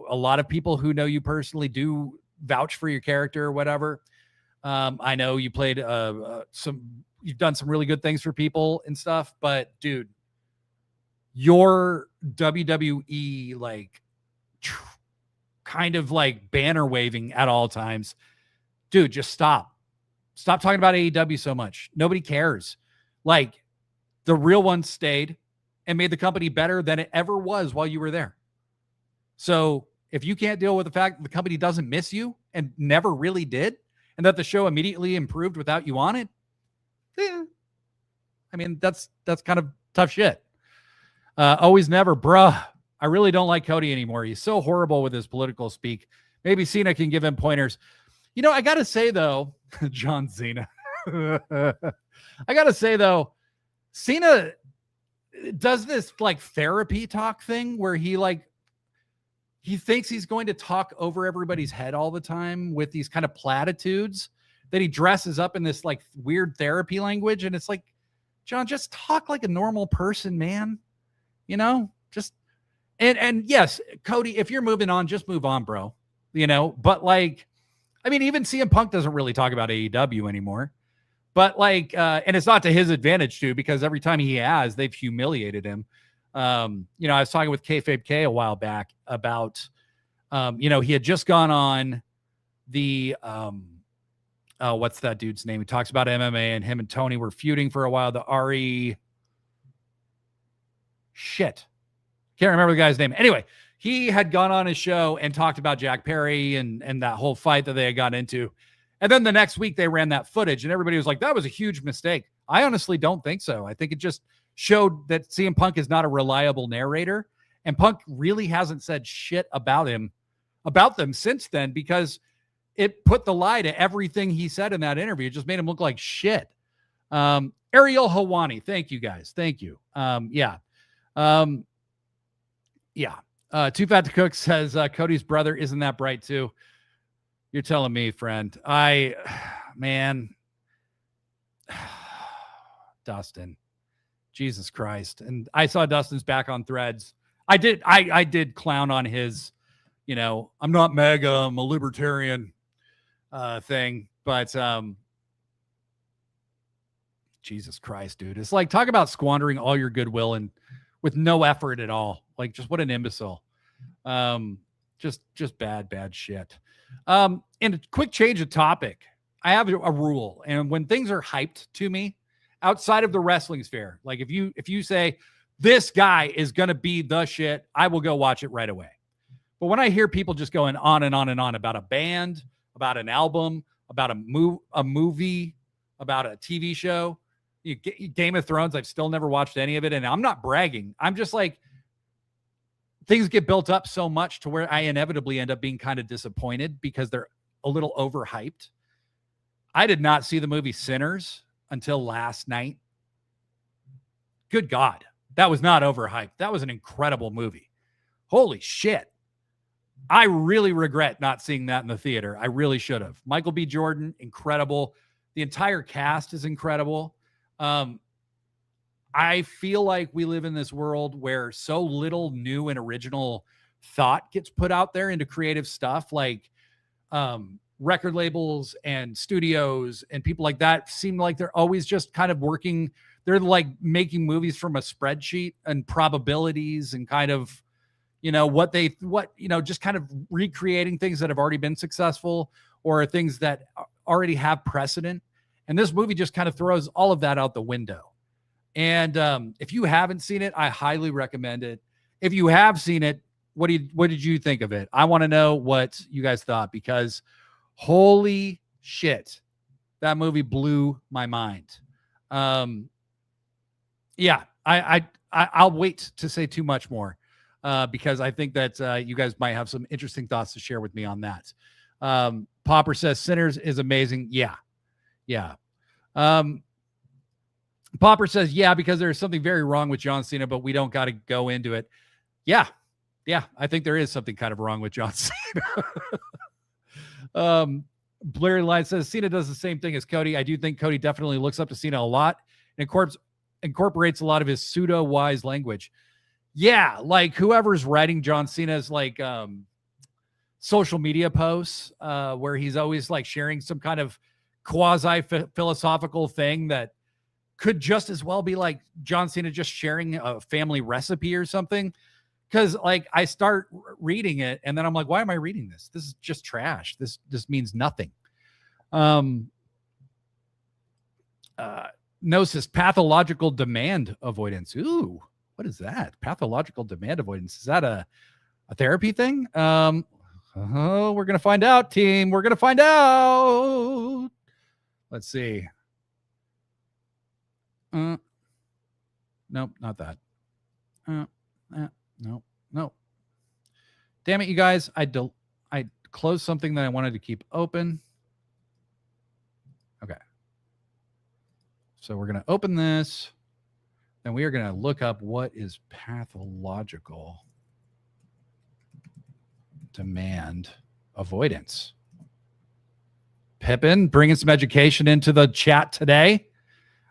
a lot of people who know you personally do vouch for your character or whatever. I know you played you've done some really good things for people and stuff, but dude, your WWE kind of like banner waving at all times, dude, just stop talking about AEW so much. Nobody cares. Like, the real ones stayed and made the company better than it ever was while you were there. So if you can't deal with the fact that the company doesn't miss you and never really did, and that the show immediately improved without you on it, I mean, that's kind of tough shit. Always never, bruh. I really don't like Cody anymore. He's so horrible with his political speak. Maybe Cena can give him pointers. I got to say, though, John Cena. I got to say, though, Cena does this like therapy talk thing where he thinks he's going to talk over everybody's head all the time with these kind of platitudes that he dresses up in this like weird therapy language. And it's like, John, just talk like a normal person, man. Just, and yes, Cody, if you're moving on, just move on, bro. But like, I mean, even CM Punk doesn't really talk about AEW anymore, but like, and it's not to his advantage too, because every time he has, they've humiliated him. I was talking with Kayfabe K a while back about, he had just gone on the, what's that dude's name? He talks about MMA, and him and Tony were feuding for a while. The can't remember the guy's name. Anyway, he had gone on his show and talked about Jack Perry and that whole fight that they had got into. And then the next week they ran that footage and everybody was like, that was a huge mistake. I honestly don't think so. I think it just showed that CM Punk is not a reliable narrator, and Punk really hasn't said shit about them since then, because it put the lie to everything he said in that interview. It just made him look like shit. Ariel Hawani. Thank you guys. Thank you. Too Fat to Cook says, Cody's brother isn't that bright too. You're telling me, friend. Dustin. Jesus Christ. And I saw Dustin's back on Threads. I did clown on his, I'm not MAGA, I'm a libertarian thing. But Jesus Christ, dude. It's like, talk about squandering all your goodwill and with no effort at all. Like, just what an imbecile. Just bad shit. And a quick change of topic. I have a rule, and when things are hyped to me outside of the wrestling sphere, like if you say this guy is going to be the shit, I will go watch it right away. But when I hear people just going on and on and on about a band, about an album, about a movie, about a TV show, Game of Thrones, I've still never watched any of it, and I'm not bragging. I'm just like, things get built up so much to where I inevitably end up being kind of disappointed because they're a little overhyped. I did not see the movie Sinners until last night. Good God. That was not overhyped. That was an incredible movie. Holy shit. I really regret not seeing that in the theater. I really should have. Michael B. Jordan, incredible. The entire cast is incredible. I feel like we live in this world where so little new and original thought gets put out there into creative stuff. Like record labels and studios and people like that seem like they're always just kind of working. They're like making movies from a spreadsheet and probabilities and kind of, just kind of recreating things that have already been successful or things that already have precedent. And this movie just kind of throws all of that out the window. And if you haven't seen it, I highly recommend it. If you have seen it, what did you think of it? I want to know what you guys thought, because holy shit, that movie blew my mind. I'll wait to say too much more because I think that you guys might have some interesting thoughts to share with me on that. Popper says Sinners is amazing. Yeah. Popper says, yeah, because there's something very wrong with John Cena, but we don't got to go into it. Yeah. I think there is something kind of wrong with John Cena. Blair Line says Cena does the same thing as Cody. I do think Cody definitely looks up to Cena a lot and incorporates a lot of his pseudo-wise language. Yeah, like whoever's writing John Cena's like social media posts, where he's always like sharing some kind of quasi philosophical thing that could just as well be like John Cena just sharing a family recipe or something. Cause like I start reading it and then I'm like, why am I reading this? This is just trash. This means nothing. Gnosis, pathological demand avoidance. Ooh, what is that? Pathological demand avoidance. Is that a therapy thing? Oh, we're going to find out, team. We're going to find out. Let's see. Nope, not that. No. Damn it, you guys. I closed something that I wanted to keep open. Okay. So we're going to open this, and we are going to look up what is pathological demand avoidance. Pippin bringing some education into the chat today.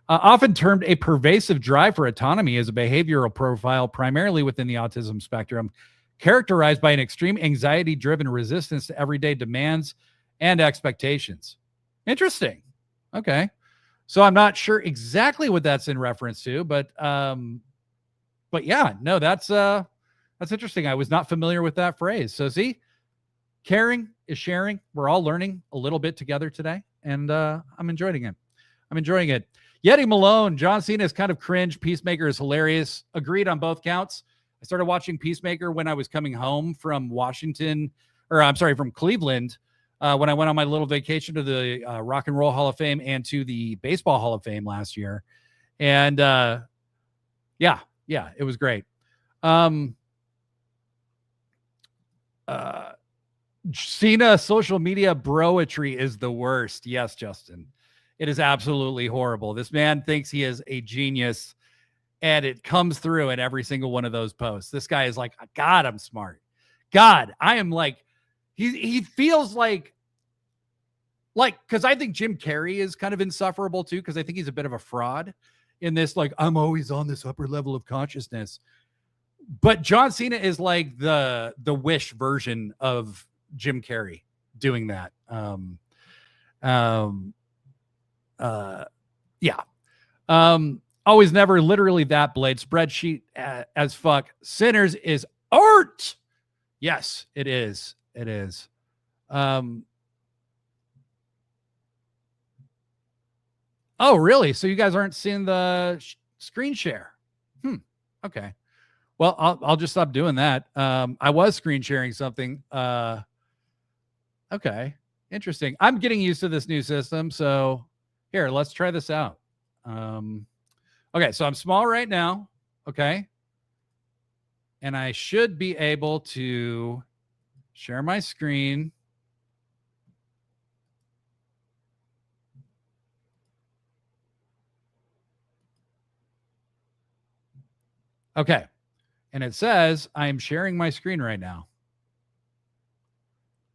Often termed a pervasive drive for autonomy, is a behavioral profile primarily within the autism spectrum, characterized by an extreme anxiety-driven resistance to everyday demands and expectations. Interesting. Okay. So I'm not sure exactly what that's in reference to, but yeah, no, that's interesting. I was not familiar with that phrase. So see, caring is sharing. We're all learning a little bit together today, and I'm enjoying it. Yeti Malone, John Cena is kind of cringe. Peacemaker is hilarious. Agreed on both counts. I started watching Peacemaker when I was coming home from from Cleveland, when I went on my little vacation to the Rock and Roll Hall of Fame and to the Baseball Hall of Fame last year. And yeah, it was great. Cena social media broetry is the worst. Yes, Justin. It is absolutely horrible. This man thinks he is a genius, and it comes through in every single one of those posts. This guy is like, God, I'm smart. God, I am like, he feels like, because I think Jim Carrey is kind of insufferable too, because I think he's a bit of a fraud in this, like, I'm always on this upper level of consciousness. But John Cena is like the Wish version of Jim Carrey doing that. Yeah. Always never, literally that blade spreadsheet as fuck. Sinners is art. Yes, it is. It is. Oh, really? So you guys aren't seeing the screen share? Okay. Well, I'll just stop doing that. I was screen sharing something. Okay. Interesting. I'm getting used to this new system. So here, let's try this out. Okay. So I'm small right now. Okay. And I should be able to share my screen. Okay. And it says I am sharing my screen right now.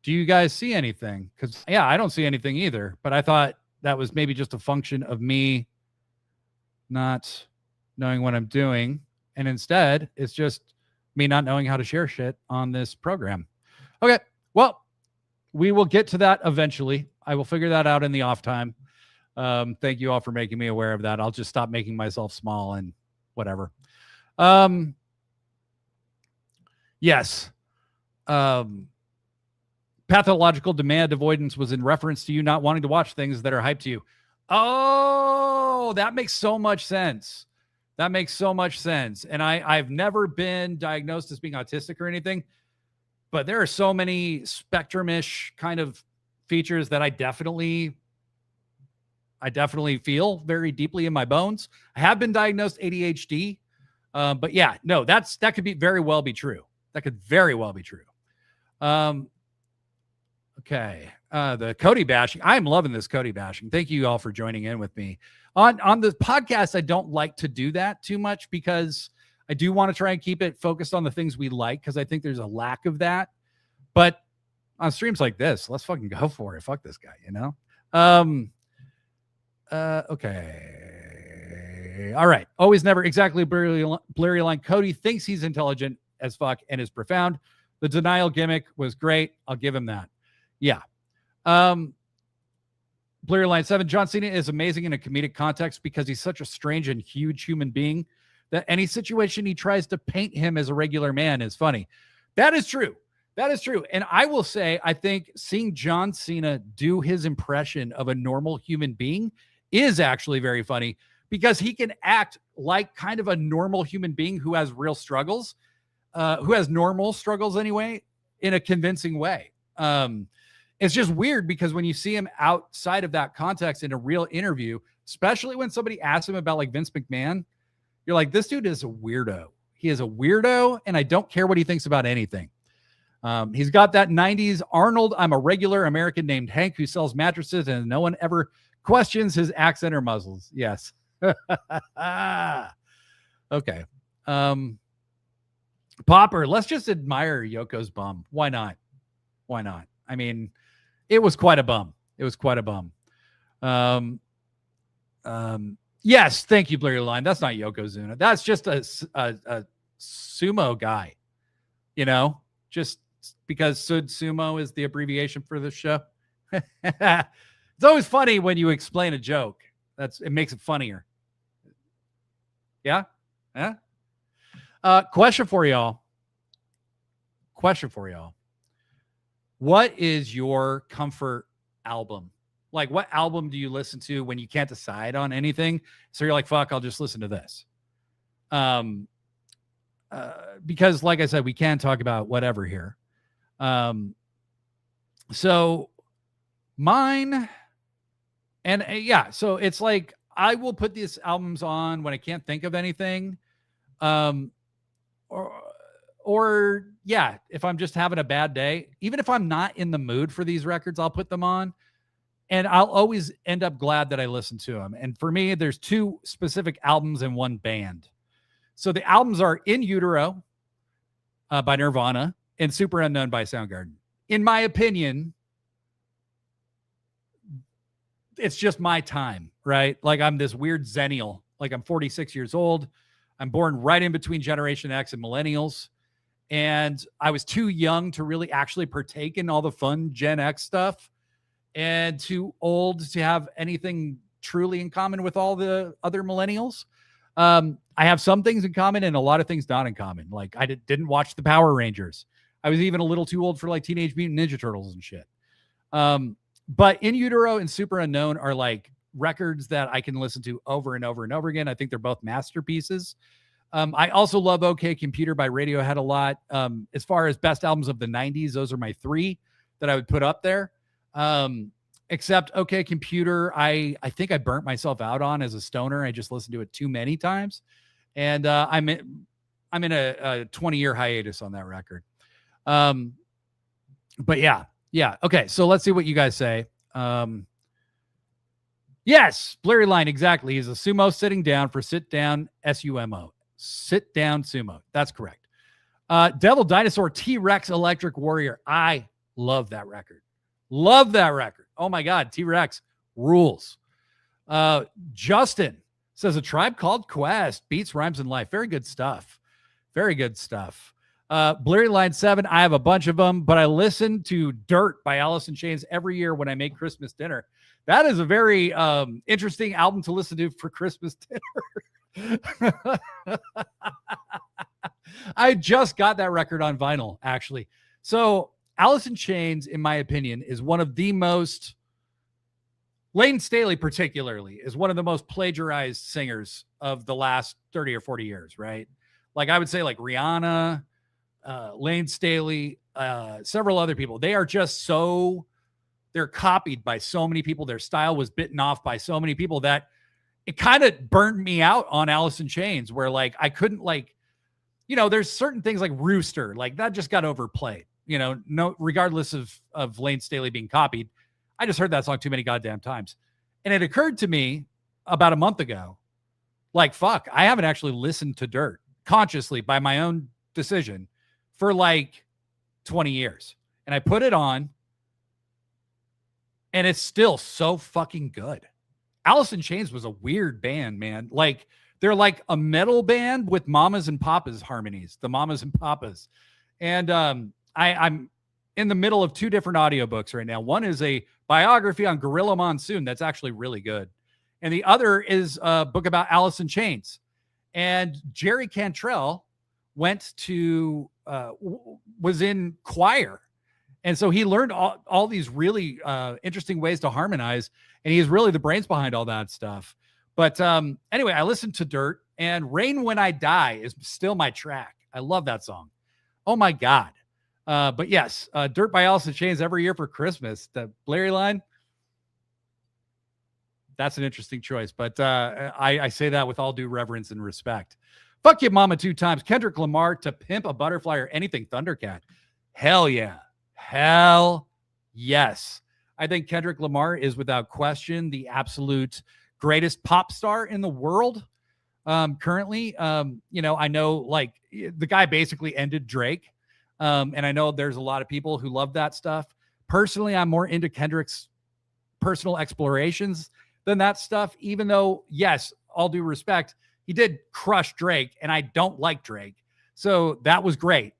Do you guys see anything? Because, yeah, I don't see anything either. But I thought that was maybe just a function of me not knowing what I'm doing. And instead, it's just me not knowing how to share shit on this program. Okay. Well, we will get to that eventually. I will figure that out in the off time. Thank you all for making me aware of that. I'll just stop making myself small and whatever. Yes. Pathological demand avoidance was in reference to you not wanting to watch things that are hyped to you. Oh, that makes so much sense. That makes so much sense. And I've never been diagnosed as being autistic or anything, but there are so many spectrum-ish kind of features that I definitely feel very deeply in my bones. I have been diagnosed ADHD, but yeah, no, that could very well be true. That could very well be true. Okay. The Cody bashing. I'm loving this Cody bashing. Thank you all for joining in with me. On the podcast, I don't like to do that too much because I do want to try and keep it focused on the things we like, because I think there's a lack of that. But on streams like this, let's fucking go for it. Fuck this guy, you know? Okay. Okay. All right. Always never exactly blurry line. Cody thinks he's intelligent as fuck and is profound. The denial gimmick was great. I'll give him that. Yeah. Blurry line 7. John Cena is amazing in a comedic context because he's such a strange and huge human being that any situation he tries to paint him as a regular man is funny. That is true. That is true. And I will say, I think seeing John Cena do his impression of a normal human being is actually very funny because he can act like kind of a normal human being who has real struggles, who has normal struggles anyway, in a convincing way. It's just weird because when you see him outside of that context in a real interview, especially when somebody asks him about like Vince McMahon, you're like, this dude is a weirdo. He is a weirdo, and I don't care what he thinks about anything. He's got that 90s Arnold, I'm a regular American named Hank who sells mattresses and no one ever questions his accent or muzzles. Yes. Okay. Popper, let's just admire Yoko's bum. Why not? Why not? I mean, it was quite a bum. It was quite a bum. Yes, thank you, Blurry Line. That's not Yokozuna. That's just a sumo guy, you know, just because Sud Sumo is the abbreviation for this show. It's always funny when you explain a joke. It makes it funnier. Yeah? Yeah? Question for y'all. What is your comfort album? Like, what album do you listen to when you can't decide on anything? So you're like, fuck, I'll just listen to this. Because like I said, we can talk about whatever here. So mine, and yeah, so it's like, I will put these albums on when I can't think of anything. Or yeah, if I'm just having a bad day, even if I'm not in the mood for these records, I'll put them on. And I'll always end up glad that I listened to them. And for me, there's two specific albums and one band. So the albums are In Utero by Nirvana and Super Unknown by Soundgarden. In my opinion, it's just my time, right? Like I'm this weird Xennial. Like I'm 46 years old. I'm born right in between Generation X and Millennials. And I was too young to really actually partake in all the fun Gen X stuff, and too old to have anything truly in common with all the other millennials. I have some things in common and a lot of things not in common. Like I didn't watch the Power Rangers. I was even a little too old for like Teenage Mutant Ninja Turtles and shit. But In Utero and Super Unknown are like records that I can listen to over and over and over again. I think they're both masterpieces. I also love OK Computer by Radiohead a lot. As far as best albums of the 90s, those are my three that I would put up there. Except OK Computer, I think I burnt myself out on as a stoner. I just listened to it too many times. And I'm in a 20-year hiatus on that record. But yeah. Okay, so let's see what you guys say. Yes, Blurry Line, exactly. He's a sumo sitting down for sit down SUMO. Sit down sumo. That's correct. Devil Dinosaur T-Rex Electric Warrior. I love that record. Love that record. Oh my God, T-Rex rules. Justin says A Tribe Called Quest beats Rhymes in Life. Very good stuff. Very good stuff. Blurry Line 7, I have a bunch of them, but I listen to Dirt by Alice in Chains every year when I make Christmas dinner. That is a very interesting album to listen to for Christmas dinner. I just got that record on vinyl, actually. So Alice in Chains, in my opinion, is one of the most, Layne Staley particularly, is one of the most plagiarized singers of the last 30 or 40 years, right? Like I would say like Rihanna, Layne Staley, several other people. They are just they're copied by so many people. Their style was bitten off by so many people that it kind of burned me out on Alice in Chains, where like I couldn't, like, you know, there's certain things like Rooster, like that just got overplayed, you know, no, regardless of Layne Staley being copied. I just heard that song too many goddamn times. And it occurred to me about a month ago, like, fuck, I haven't actually listened to Dirt consciously by my own decision for like 20 years. And I put it on and it's still so fucking good. Alice in Chains was a weird band, man. Like They're like a metal band with mamas and papas harmonies, the mamas and papas. And I'm in the middle of 2 different audiobooks right now. One is a biography on Gorilla Monsoon that's actually really good. And the other is a book about Alice in Chains. And Jerry Cantrell went to, was in choir. And so he learned all these really interesting ways to harmonize. And he's really the brains behind all that stuff. But anyway, I listened to Dirt, and Rain When I Die is still my track. I love that song. Oh, my God. But yes, Dirt by Alice in Chains every year for Christmas. The Blairy line, that's an interesting choice. But I say that with all due reverence and respect. Fuck Your Mama 2 times. Kendrick Lamar, To Pimp a Butterfly, or anything Thundercat. Hell yeah. Hell yes. I think Kendrick Lamar is without question the absolute greatest pop star in the world currently. I know like the guy basically ended Drake. And I know there's a lot of people who love that stuff. Personally, I'm more into Kendrick's personal explorations than that stuff, even though, yes, all due respect, he did crush Drake, and I don't like Drake. So that was great.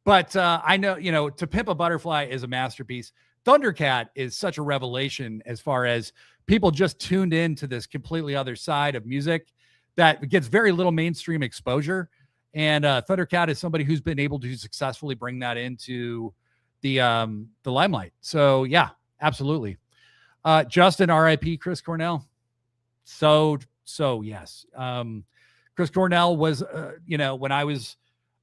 But I know, To Pimp a Butterfly is a masterpiece. Thundercat is such a revelation as far as people just tuned in to this completely other side of music that gets very little mainstream exposure. And Thundercat is somebody who's been able to successfully bring that into the limelight. So yeah, absolutely. Justin, R.I.P. Chris Cornell. So yes. Chris Cornell was, when I was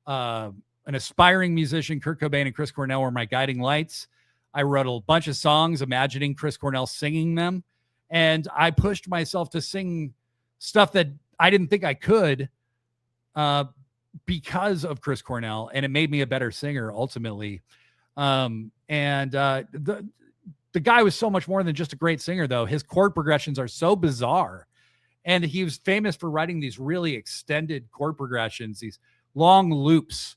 an aspiring musician, Kurt Cobain and Chris Cornell were my guiding lights. I wrote a bunch of songs imagining Chris Cornell singing them. And I pushed myself to sing stuff that I didn't think I could because of Chris Cornell. And it made me a better singer ultimately. The guy was so much more than just a great singer, though. His chord progressions are so bizarre. And he was famous for writing these really extended chord progressions, these long loops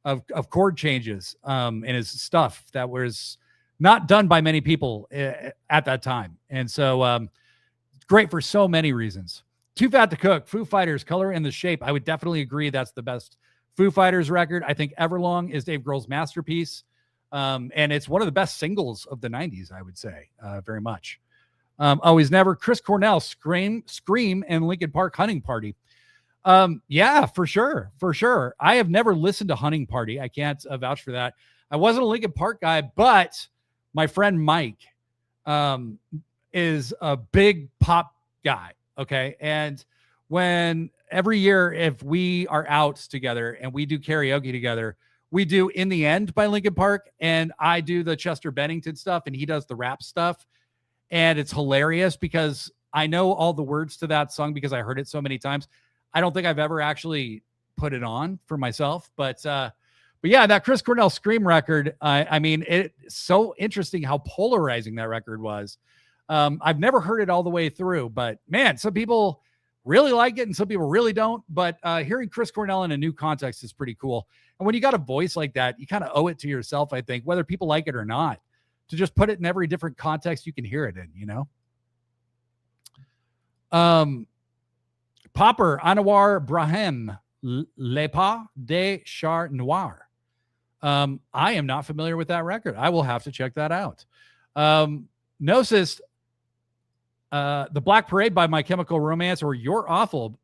of chord changes in his stuff that was not done by many people at that time. And so great for so many reasons. Too Fat to Cook, Foo Fighters, Color and the Shape. I would definitely agree that's the best Foo Fighters record. I think Everlong is Dave Grohl's masterpiece. And it's one of the best singles of the 90s, I would say, very much. Always Never, Chris Cornell, Scream, and Linkin Park, Hunting Party. Yeah, for sure. I have never listened to Hunting Party. I can't vouch for that. I wasn't a Linkin Park guy, but my friend Mike is a big pop guy. Okay. And when every year, if we are out together and we do karaoke together, we do In the End by Linkin Park, and I do the Chester Bennington stuff and he does the rap stuff. And it's hilarious because I know all the words to that song because I heard it so many times. I don't think I've ever actually put it on for myself, but yeah, that Chris Cornell Scream record. I mean, it's so interesting how polarizing that record was. I've never heard it all the way through, but man, some people really like it and some people really don't. But hearing Chris Cornell in a new context is pretty cool. And when you got a voice like that, you kind of owe it to yourself, I think, whether people like it or not, to just put it in every different context you can hear it in, Popper, Anwar Brahim, Le Pas de Char Noir. I am not familiar with that record. I will have to check that out. Gnosis, The Black Parade by My Chemical Romance, or You're Awful,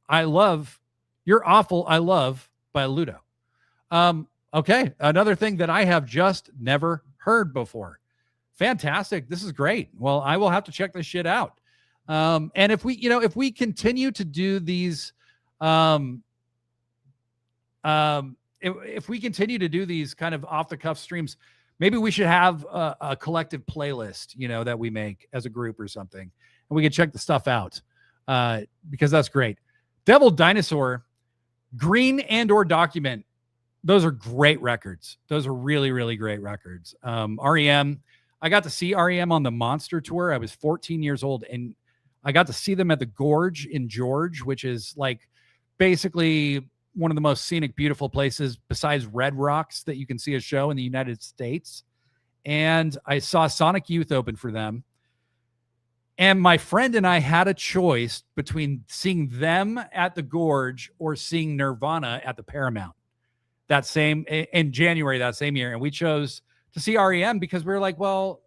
I Love by Ludo. Okay, another thing that I have just never heard before. Fantastic. This is great. Well, I will have to check this shit out. And if we continue to do these, if we continue to do these kind of off the cuff streams, maybe we should have a collective playlist, that we make as a group or something, and we can check the stuff out, because that's great. Devil Dinosaur, Green and/or Document. Those are great records. Those are really, really great records. REM. I got to see REM on the Monster Tour. I was 14 years old, and I got to see them at the Gorge in George, which is like basically one of the most scenic, beautiful places besides Red Rocks that you can see a show in the United States. And I saw Sonic Youth open for them. And my friend and I had a choice between seeing them at the Gorge or seeing Nirvana at the Paramount that same in January that same year. And we chose to see REM because we were like, well,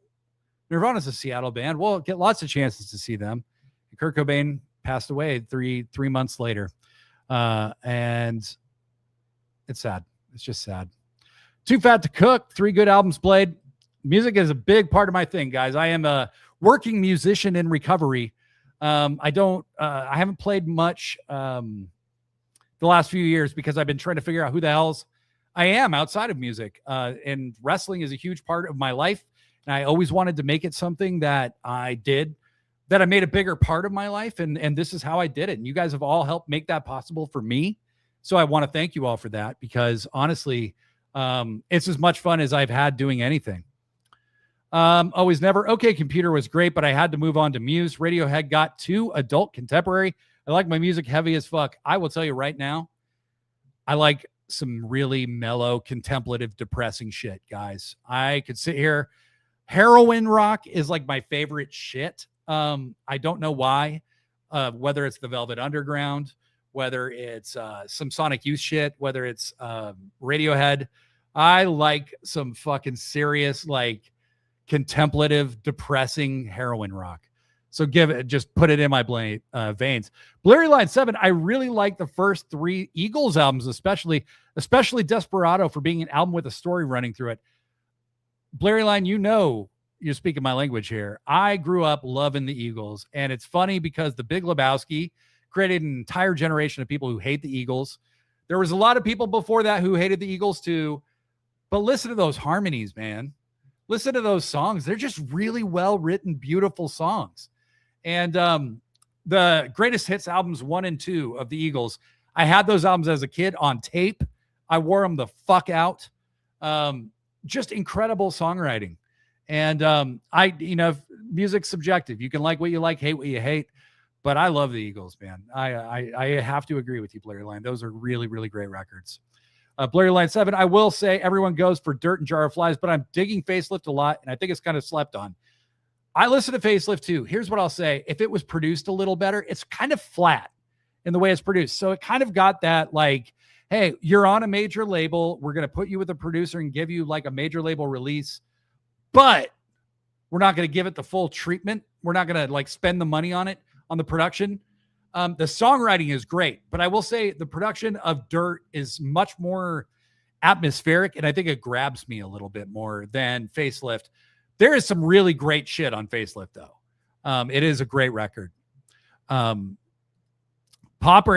Nirvana's a Seattle band. We'll get lots of chances to see them. And Kurt Cobain passed away three months later. And it's sad. It's just sad. Too Fat to Cook, 3 good albums played. Music is a big part of my thing, guys. I am a working musician in recovery. I haven't played much the last few years because I've been trying to figure out who the hell I am outside of music. And wrestling is a huge part of my life. And I always wanted to make it something that I did, that I made a bigger part of my life. And this is how I did it. And you guys have all helped make that possible for me. So I want to thank you all for that, because honestly, it's as much fun as I've had doing anything. Always Never. Okay Computer was great, but I had to move on to Muse. Radiohead got too adult contemporary. I like my music heavy as fuck. I will tell you right now, I like some really mellow, contemplative, depressing shit, guys. I could sit here. Heroin rock is like my favorite shit. I don't know why, whether it's the Velvet Underground, whether it's some Sonic Youth shit, whether it's Radiohead. I like some fucking serious, like contemplative, depressing heroin rock. So just put it in my veins. Blurry Line 7, I really like the first 3 Eagles albums, especially Desperado, for being an album with a story running through it. Blurry Line, you're speaking my language here. I grew up loving the Eagles, and it's funny because The Big Lebowski created an entire generation of people who hate the Eagles. There was a lot of people before that who hated the Eagles too, but listen to those harmonies, man. Listen to those songs. They're just really well-written, beautiful songs. And the greatest hits albums 1 and 2 of the Eagles, I had those albums as a kid on tape. I wore them the fuck out. Just incredible songwriting. And music's subjective. You can like what you like, hate what you hate. But I love the Eagles, man. I have to agree with you, Blurry Line. Those are really, really great records. Blurry Line 7, I will say everyone goes for Dirt and Jar of Flies, but I'm digging Facelift a lot, and I think it's kind of slept on. I listen to Facelift too. Here's what I'll say. If it was produced a little better, it's kind of flat in the way it's produced. So it kind of got that, like, hey, you're on a major label. We're going to put you with a producer and give you like a major label release, but we're not going to give it the full treatment. We're not going to like spend the money on it, on the production. The songwriting is great, but I will say the production of Dirt is much more atmospheric, and I think it grabs me a little bit more than Facelift. There is some really great shit on Facelift, though. It is a great record. Popper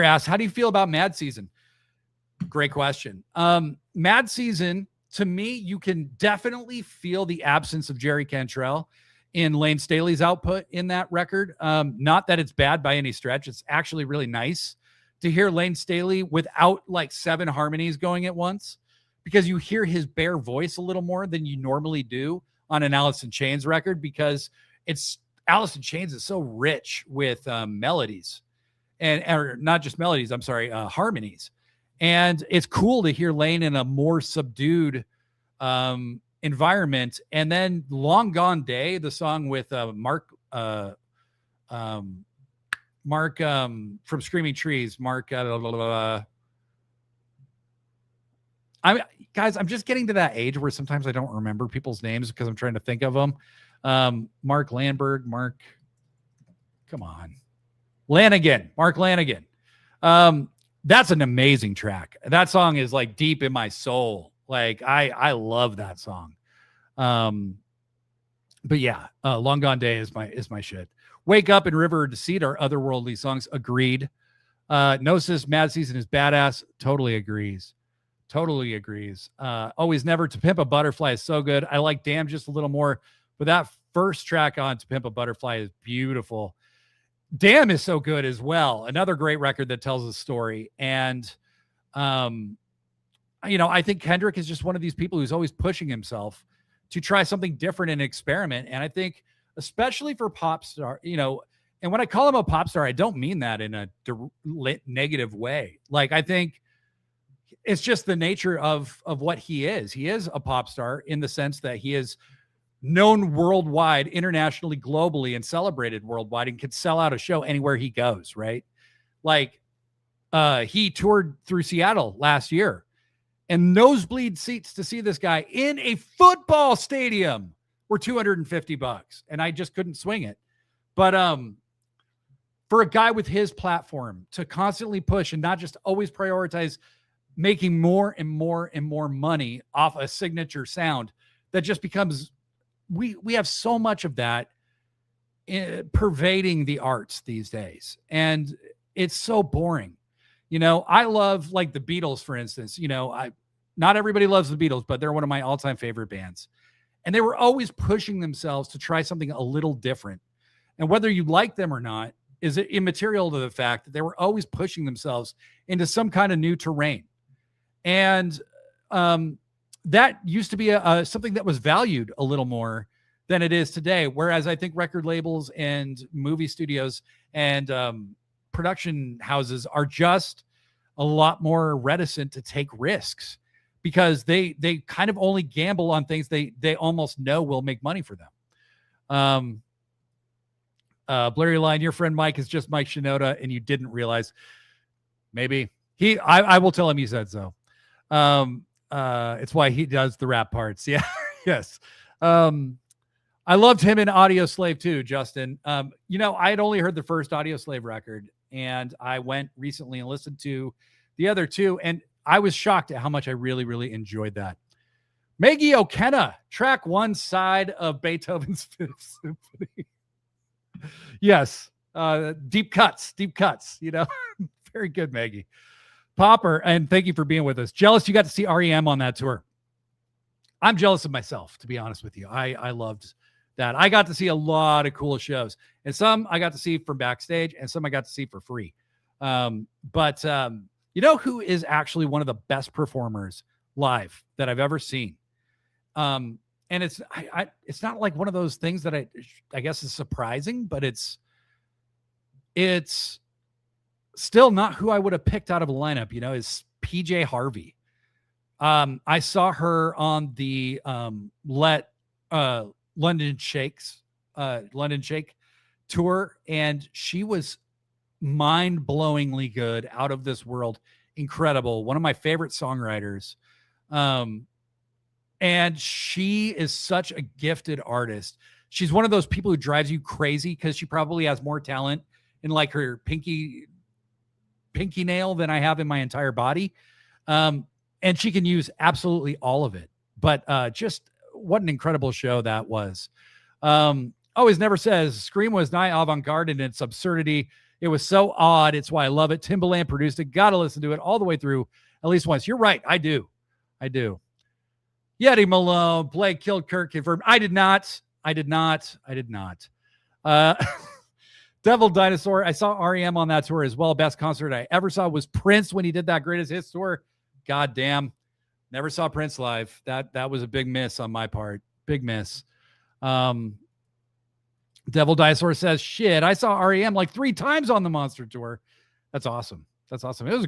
asks, how do you feel about Mad Season? Great question. Mad Season, to me, you can definitely feel the absence of Jerry Cantrell in Lane Staley's output in that record. Not that it's bad by any stretch. It's actually really nice to hear Lane Staley without like 7 harmonies going at once, because you hear his bare voice a little more than you normally do on an Alice in Chains record, because Alice in Chains is so rich with melodies or not just melodies. I'm sorry, harmonies. And it's cool to hear Lane in a more subdued environment. And then Long Gone Day, the song with Mark from Screaming Trees, I'm just getting to that age where sometimes I don't remember people's names because I'm trying to think of them. Mark Landberg, Mark Lanigan. That's an amazing track. That song is like deep in my soul. Like I love that song. But yeah, Long Gone Day is my shit. Wake Up and River of Deceit are otherworldly songs. Agreed. Gnosis, Mad Season is badass. Totally agrees. Always Never, To Pimp a Butterfly is so good. I like Damn just a little more, but that first track on To Pimp a Butterfly is beautiful. Damn is so good as well. Another great record that tells a story. And, I think Kendrick is just one of these people who's always pushing himself to try something different and experiment. And I think, especially for pop star, and when I call him a pop star, I don't mean that in a negative way. Like, I think it's just the nature of what he is. He is a pop star in the sense that he is known worldwide, internationally, globally, and celebrated worldwide, and could sell out a show anywhere he goes, right? Like, he toured through Seattle last year, and nosebleed seats to see this guy in a football stadium were $250, and I just couldn't swing it. But for a guy with his platform to constantly push and not just always prioritize making more and more and more money off a signature sound, that just becomes, we have so much of that pervading the arts these days, and it's so boring. You know, I love, like, the Beatles, for instance. You know, not everybody loves the Beatles, but they're one of my all-time favorite bands. And they were always pushing themselves to try something a little different. And whether you like them or not is immaterial to the fact that they were always pushing themselves into some kind of new terrain. And that used to be something that was valued a little more than it is today. Whereas I think record labels and movie studios and production houses are just a lot more reticent to take risks, because they kind of only gamble on things they almost know will make money for them. Blurry line, your friend Mike is just Mike Shinoda and you didn't realize. Maybe I will tell him you said so. It's why he does the rap parts. Yeah. Yes. I loved him in Audio Slave too, Justin. You know, I had only heard the first Audio Slave record, and I went recently and listened to the other two, and I was shocked at how much I really, really enjoyed that. Maggie O'Kenna, track 1, side of Beethoven's Fifth Symphony. Yes. Deep cuts, you know. Very good, Maggie. Popper, and thank you for being with us. Jealous you got to see REM on that tour. I'm jealous of myself, to be honest with you. I loved that. I got to see a lot of cool shows, and some I got to see from backstage, and some I got to see for free. But you know who is actually one of the best performers live that I've ever seen? And it's not like one of those things that I guess is surprising, but it's still not who I would have picked out of a lineup, you know, is PJ Harvey. I saw her on the London Shake tour, and she was mind-blowingly good, out of this world, incredible. One of my favorite songwriters. And she is such a gifted artist. She's one of those people who drives you crazy because she probably has more talent in, like, her pinky nail than I have in my entire body. And she can use absolutely all of it. But just what an incredible show that was. Always Never says, Scream was nigh avant-garde in its absurdity. It was so odd. It's why I love it. Timbaland produced it. Got to listen to it all the way through at least once. You're right. I do. Yeti Malone, Blake killed Kirk, confirmed. I did not. Devil Dinosaur, I saw REM on that tour as well. Best concert I ever saw was Prince when he did that Greatest Hits tour. God damn. Never saw Prince live. That was a big miss on my part. Big miss. Devil Dinosaur says, shit, I saw REM like 3 times on the Monster tour. That's awesome. It was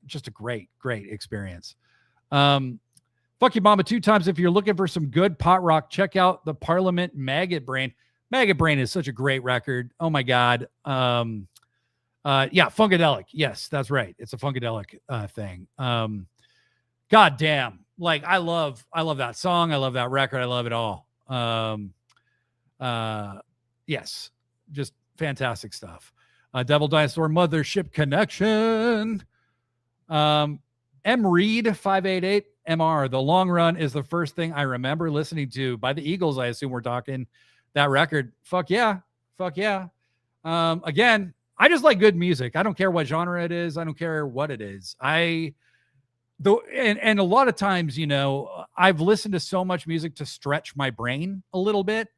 just a great experience. Fuck you, Mama, 2 times. If you're looking for some good pot rock, check out the Parliament Maggot Brain. Maggot Brain is such a great record. Oh my God. Yeah, Funkadelic. Yes, that's right. It's a Funkadelic thing. God damn. Like, I love that song. I love that record. I love it all. Yes, just fantastic stuff. Devil Dinosaur, Mothership Connection. M Reed 588 MR. The Long Run is the first thing I remember listening to by the Eagles. I assume we're talking that record. Fuck yeah. Again, I just like good music. I don't care what genre it is. I don't care what it is. And a lot of times, you know, I've listened to so much music to stretch my brain a little bit,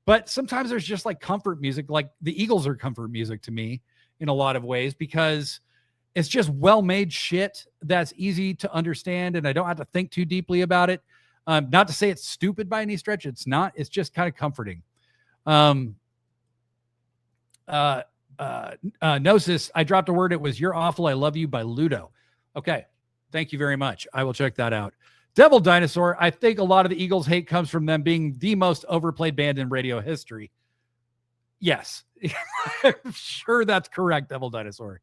but sometimes there's just like comfort music. Like the Eagles are comfort music to me in a lot of ways, because it's just well-made shit that's easy to understand, and I don't have to think too deeply about it. Not to say it's stupid by any stretch. It's not. It's just kind of comforting. Gnosis, I dropped a word. It was You're Awful, I Love You by Ludo. Okay. Thank you very much. I will check that out. Devil Dinosaur, I think a lot of the Eagles' hate comes from them being the most overplayed band in radio history. Yes. I'm sure that's correct, Devil Dinosaur.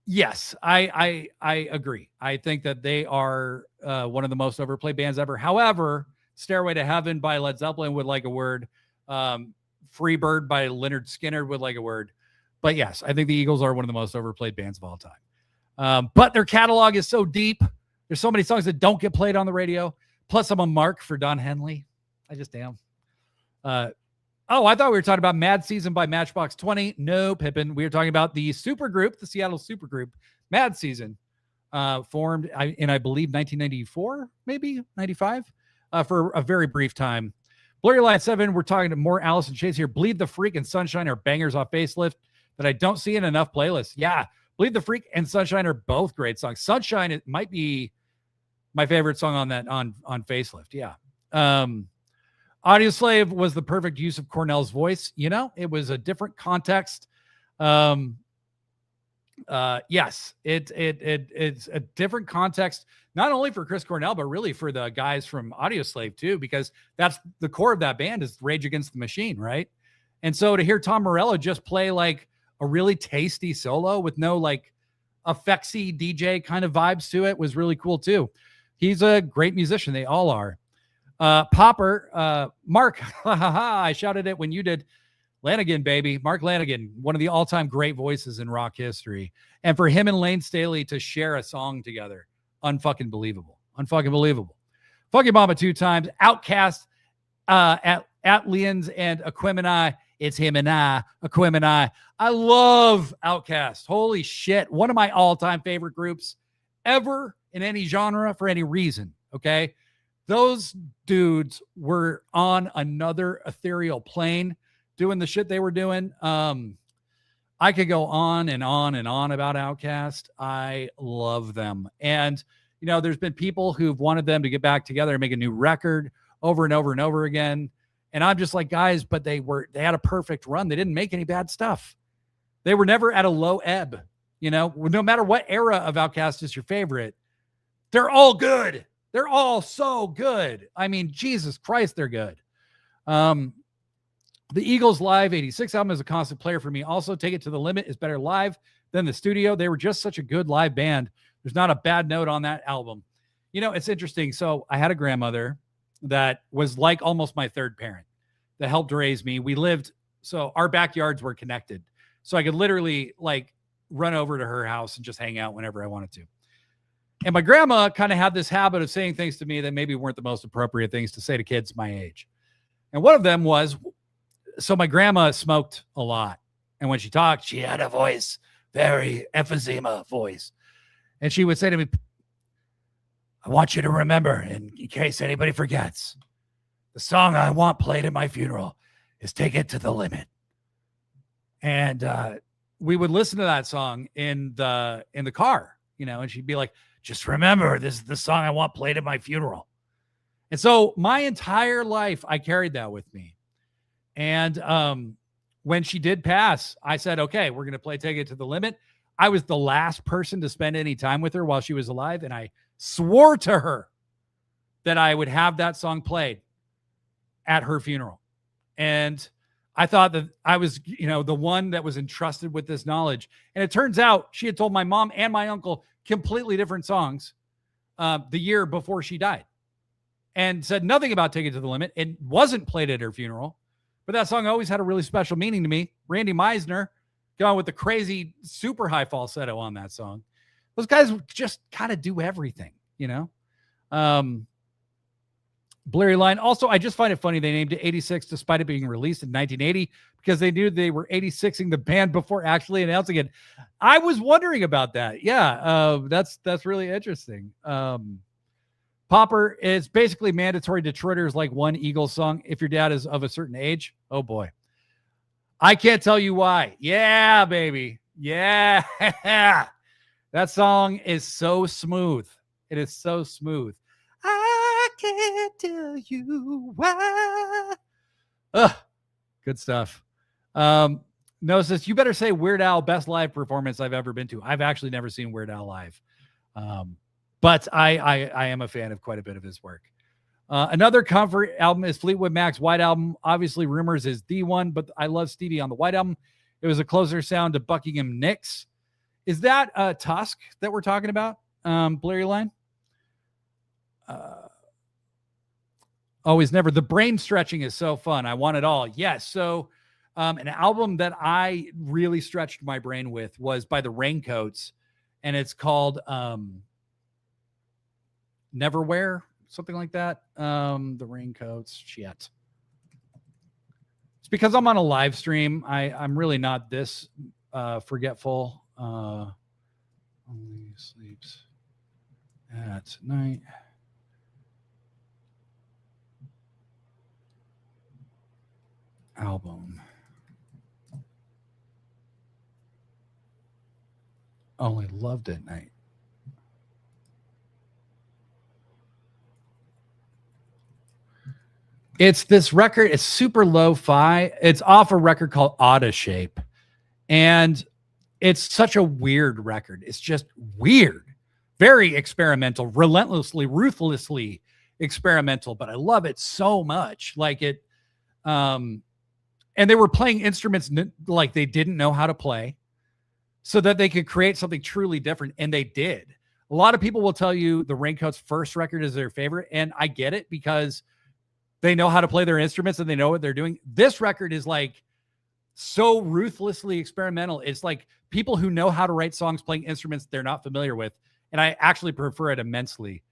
Yes, I agree. I think that they are one of the most overplayed bands ever. However, Stairway to Heaven by Led Zeppelin would like a word. Free Bird by Leonard Skinner would like a word. But yes, I think the Eagles are one of the most overplayed bands of all time. But their catalog is so deep. There's so many songs that don't get played on the radio. Plus, I'm a mark for Don Henley. I just am. Oh, I thought we were talking about Mad Season by Matchbox 20. No, Pippin. We were talking about the supergroup, the Seattle supergroup, Mad Season, formed in, I believe, 1994, maybe 95, for a very brief time. Blurry Line 7, we're talking to more Alice in Chains here. Bleed the Freak and Sunshine are bangers off Facelift that I don't see in enough playlists. Yeah, Bleed the Freak and Sunshine are both great songs. Sunshine, it might be my favorite song on that on Facelift. Yeah. Audio Slave was the perfect use of Cornell's voice. You know, it was a different context. Yes, it's a different context, not only for Chris Cornell, but really for the guys from Audio Slave too, because that's the core of that band is Rage Against the Machine, right? And so to hear Tom Morello just play like a really tasty solo with no like effectsy DJ kind of vibes to it was really cool too. He's a great musician. They all are. Popper, Mark, I shouted it when you did. Lanigan, baby. Mark Lanigan, one of the all-time great voices in rock history. And for him and Lane Staley to share a song together, unfucking believable. Unfucking believable. Fucking Mama 2 times. Outcast, at Leons and Aquemini. It's him and I, Aquemini. I love Outcast. Holy shit. One of my all-time favorite groups ever in any genre for any reason. Okay. Those dudes were on another ethereal plane doing the shit they were doing. I could go on and on and on about Outkast. I love them. And, you know, there's been people who've wanted them to get back together and make a new record over and over and over again. And I'm just like, guys, but they had a perfect run. They didn't make any bad stuff. They were never at a low ebb. You know, no matter what era of Outkast is your favorite, they're all good. They're all so good. I mean, Jesus Christ, they're good. The Eagles Live 86 album is a constant player for me. Also, Take It to the Limit is better live than the studio. They were just such a good live band. There's not a bad note on that album. You know, it's interesting. So I had a grandmother that was like almost my third parent that helped raise me. We lived, so our backyards were connected. So I could literally like run over to her house and just hang out whenever I wanted to. And my grandma kind of had this habit of saying things to me that maybe weren't the most appropriate things to say to kids my age. And one of them was, so my grandma smoked a lot. And when she talked, she had a voice, very emphysema voice. And she would say to me, I want you to remember, in case anybody forgets, the song I want played at my funeral is Take It to the Limit. And we would listen to that song in the car, you know, and she'd be like, just remember, this is the song I want played at my funeral. And so my entire life, I carried that with me. And when she did pass, I said, okay, we're going to play Take It to the Limit. I was the last person to spend any time with her while she was alive. And I swore to her that I would have that song played at her funeral. And I thought that I was, you know, the one that was entrusted with this knowledge. And it turns out she had told my mom and my uncle completely different songs the year before she died and said nothing about Take It to the Limit. It wasn't played at her funeral, but that song always had a really special meaning to me. Randy Meisner going with the crazy super high falsetto on that song. Those guys just kind of do everything, you know? Blurry Line. Also, I just find it funny they named it 86 despite it being released in 1980 because they knew they were 86ing the band before actually announcing it. I was wondering about that. Yeah, that's really interesting. Popper is basically mandatory Detroiters like one Eagles song if your dad is of a certain age. Oh, boy. I can't tell you why. Yeah, baby. Yeah. That song is so smooth. It is so smooth. I can't tell you why. Ugh, good stuff. No, says you better say Weird Al best live performance I've ever been to. I've actually never seen Weird Al live. but I am a fan of quite a bit of his work. Another comfort album is Fleetwood Mac's White Album. Obviously, Rumors is the one, but I love Stevie on the White Album. It was a closer sound to Buckingham Nicks. Is that Tusk that we're talking about? Blurry Line? Always Never. The brain stretching is so fun. I want it all. Yes. So an album that I really stretched my brain with was by the Raincoats, and it's called Neverwhere. Something like that. The Raincoats. Shit. It's because I'm on a live stream. I'm really not this forgetful. Only sleeps at night. Album. Only loved at night. It's this record. It's super lo-fi. It's off a record called Outta Shape. And it's such a weird record. It's just weird. Very experimental, relentlessly, ruthlessly experimental. But I love it so much. Like it. And they were playing instruments like they didn't know how to play so that they could create something truly different. And they did. A lot of people will tell you the Raincoats' first record is their favorite. And I get it because they know how to play their instruments and they know what they're doing. This record is like so ruthlessly experimental. It's like people who know how to write songs playing instruments they're not familiar with. And I actually prefer it immensely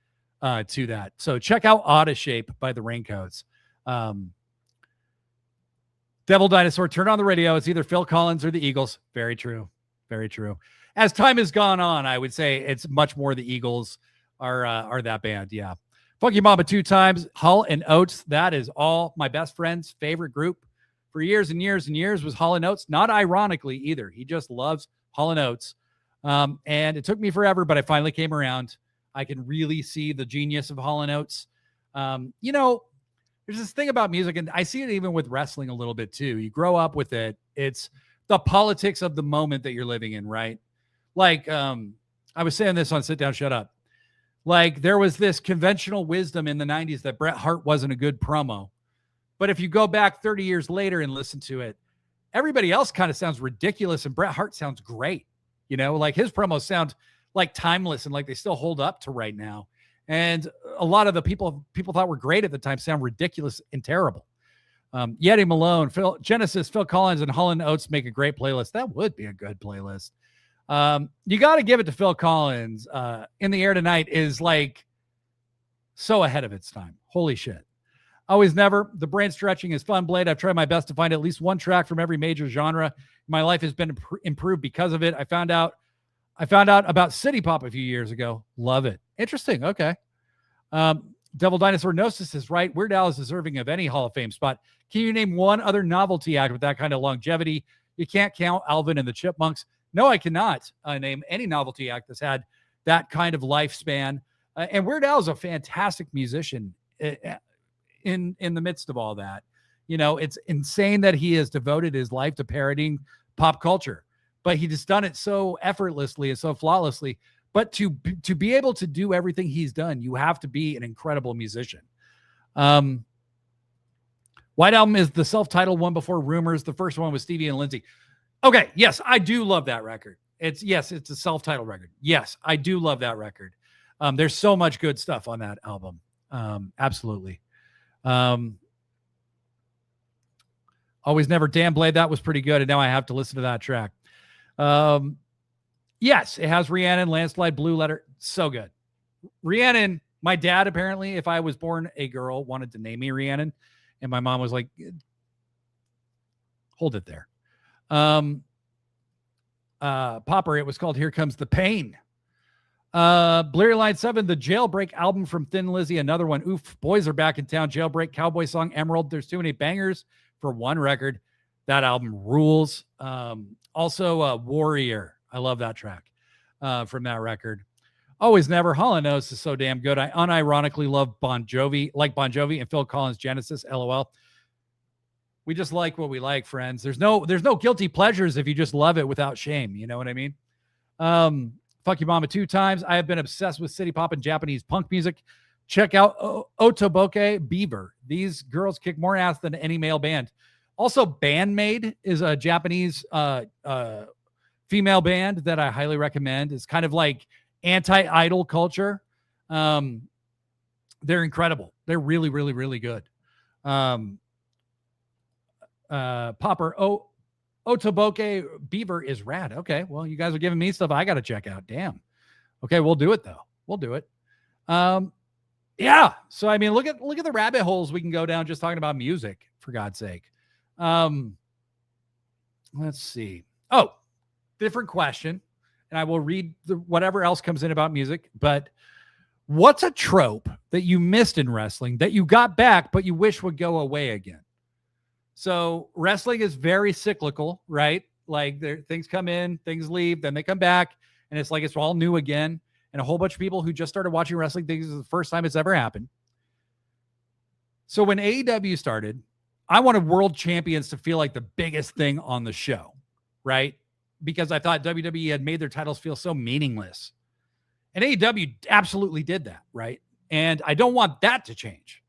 to that. So check out Outta Shape by the Raincoats. Devil Dinosaur, turn on the radio. It's either Phil Collins or the Eagles. Very true. Very true. As time has gone on, I would say it's much more the Eagles are that band. Yeah. Funky Mama 2 times. Hull and Oates. That is all my best friend's favorite group for years and years and years was Hull and Oates. Not ironically either. He just loves Hull and Oates. And it took me forever, but I finally came around. I can really see the genius of Hull and Oates. You know, there's this thing about music, and I see it even with wrestling a little bit too. You grow up with it. It's the politics of the moment that you're living in, right? Like, I was saying this on Sit Down, Shut Up. Like, there was this conventional wisdom in the 90s that Bret Hart wasn't a good promo. But if you go back 30 years later and listen to it, everybody else kind of sounds ridiculous, and Bret Hart sounds great. You know, like his promos sound like timeless and like they still hold up to right now. And a lot of the people thought were great at the time sound ridiculous and terrible. Yeti Malone, Genesis, Phil Collins, and Hull and Oates make a great playlist. That would be a good playlist. You got to give it to Phil Collins. In the Air Tonight is like so ahead of its time. Holy shit. Always Never. The brain stretching is fun, Blade. I've tried my best to find at least one track from every major genre. My life has been improved because of it. I found out about City Pop a few years ago. Love it. Interesting. Okay. Devil Dinosaur Gnosis is right. Weird Al is deserving of any Hall of Fame spot. Can you name one other novelty act with that kind of longevity? You can't count Alvin and the Chipmunks. No, I cannot name any novelty act that's had that kind of lifespan. And Weird Al is a fantastic musician in the midst of all that. You know, it's insane that he has devoted his life to parodying pop culture, but he just done it so effortlessly and so flawlessly. But to be able to do everything he's done, you have to be an incredible musician. White Album is the self-titled one before Rumors. The first one was Stevie and Lindsay. Okay, yes, I do love that record. It's a self-titled record. Yes, I do love that record. There's so much good stuff on that album. Absolutely. Always Never, damn Blade, that was pretty good, and now I have to listen to that track. Yes, it has Rhiannon, Landslide, Blue Letter. So good. Rhiannon, my dad, apparently, if I was born a girl, wanted to name me Rhiannon. And my mom was like, hold it there. Popper, it was called Here Comes the Pain. Blurry Line 7, the Jailbreak album from Thin Lizzy. Another one. Oof, boys are back in town. Jailbreak, Cowboy Song, Emerald. There's too many bangers for one record. That album rules. Also, Warrior. I love that track from that record. Always Never. Hall & Oates is so damn good. I unironically love Bon Jovi, like Bon Jovi and Phil Collins, Genesis, LOL. We just like what we like, friends. There's no guilty pleasures if you just love it without shame. You know what I mean? Fuck Your Mama 2 times. I have been obsessed with city pop and Japanese punk music. Check out Otoboke Beaver. These girls kick more ass than any male band. Also, Bandmaid is a Japanese female band that I highly recommend. It's kind of like anti-idol culture. They're incredible. They're really, really, really good. Popper Otoboke Beaver is rad. Okay, well, you guys are giving me stuff I got to check out. Damn. Okay, we'll do it though. We'll do it. Yeah. So I mean, look at the rabbit holes we can go down just talking about music, for God's sake. Let's see. Oh, different question, and I will read whatever else comes in about music. But what's a trope that you missed in wrestling that you got back but you wish would go away again? So wrestling is very cyclical, right? Like things come in, things leave, then they come back, and it's like it's all new again. And a whole bunch of people who just started watching wrestling think this is the first time it's ever happened. So when AEW started, I wanted world champions to feel like the biggest thing on the show, right? Because I thought WWE had made their titles feel so meaningless. And AEW absolutely did that, right? And I don't want that to change.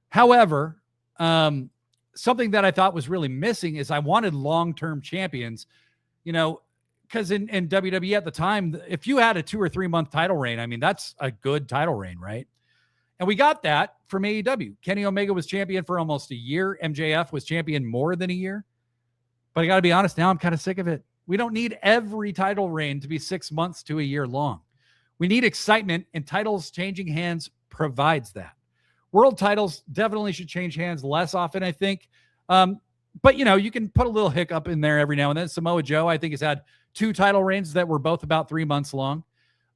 However, something that I thought was really missing is I wanted long-term champions, because in WWE at the time, if you had a 2 or 3 month title reign, I mean, that's a good title reign, right? And we got that from AEW. Kenny Omega was champion for almost a year. MJF was champion more than a year. But I got to be honest, now I'm kind of sick of it. We don't need every title reign to be 6 months to a year long. We need excitement, and titles changing hands provides that. World titles definitely should change hands less often, I think. But, you can put a little hiccup in there every now and then. Samoa Joe, I think, has had 2 title reigns that were both about 3 months long.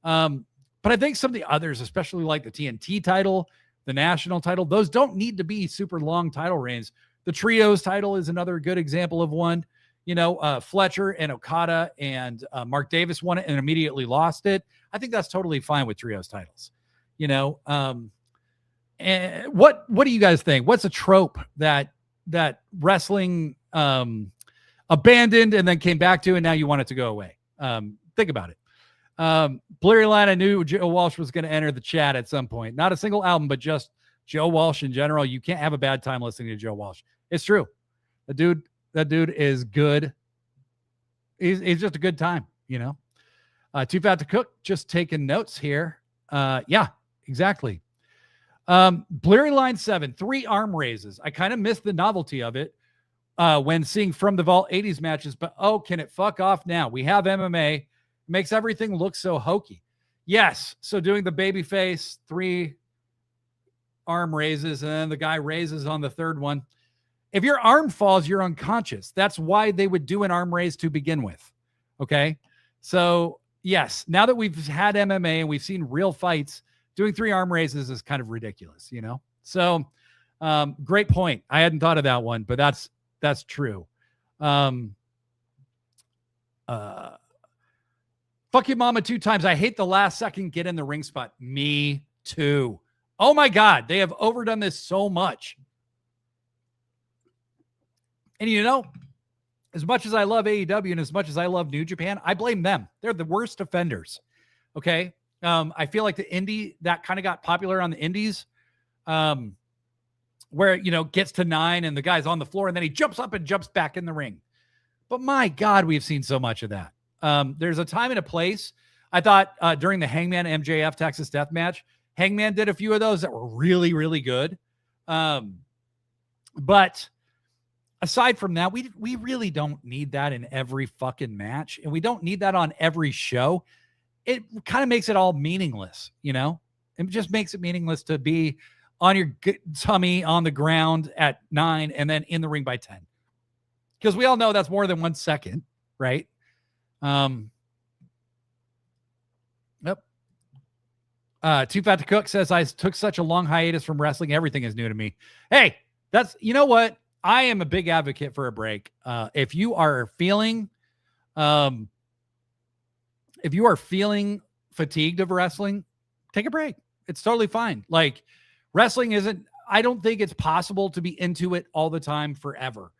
But I think some of the others, especially like the TNT title, the national title, those don't need to be super long title reigns. The trios title is another good example of one. Fletcher and Okada and Mark Davis won it and immediately lost it. I think that's totally fine with trios titles. And what do you guys think? What's a trope that wrestling abandoned and then came back to, and now you want it to go away? Think about it. Blurry Line, I knew Joe Walsh was going to enter the chat at some point. Not a single album, but just Joe Walsh in general. You can't have a bad time listening to Joe Walsh. It's true. That dude is good. He's just a good time, Too Fat to Cook, just taking notes here. Yeah, exactly. Blurry Line 7, 3 arm raises. I kind of missed the novelty of it when seeing From the Vault 80s matches, but can it fuck off now? We have MMA. Makes everything look so hokey. Yes. So doing the baby face, 3 arm raises, and then the guy raises on the third one. If your arm falls, you're unconscious. That's why they would do an arm raise to begin with. Okay. So yes, now that we've had MMA and we've seen real fights, doing 3 arm raises is kind of ridiculous, So great point. I hadn't thought of that one, but that's true. Fuck Your Mama 2 times. I hate the last second get in the ring spot. Me too. Oh my God. They have overdone this so much. And as much as I love AEW and as much as I love New Japan, I blame them. They're the worst offenders. Okay. I feel like the indie that kind of got popular on the indies, where, gets to 9 and the guy's on the floor and then he jumps up and jumps back in the ring. But my God, we've seen so much of that. There's a time and a place. I thought during the Hangman MJF Texas Death Match, Hangman did a few of those that were really, really good. But aside from that, we really don't need that in every fucking match. And we don't need that on every show. It kind of makes it all meaningless, It just makes it meaningless to be on your tummy on the ground at 9 and then in the ring by 10. Because we all know that's more than 1 second, right? Yep. Too Fat to Cook says, I took such a long hiatus from wrestling. Everything is new to me. Hey, you know what? I am a big advocate for a break. If you are feeling fatigued of wrestling, take a break. It's totally fine. Like wrestling I don't think it's possible to be into it all the time forever.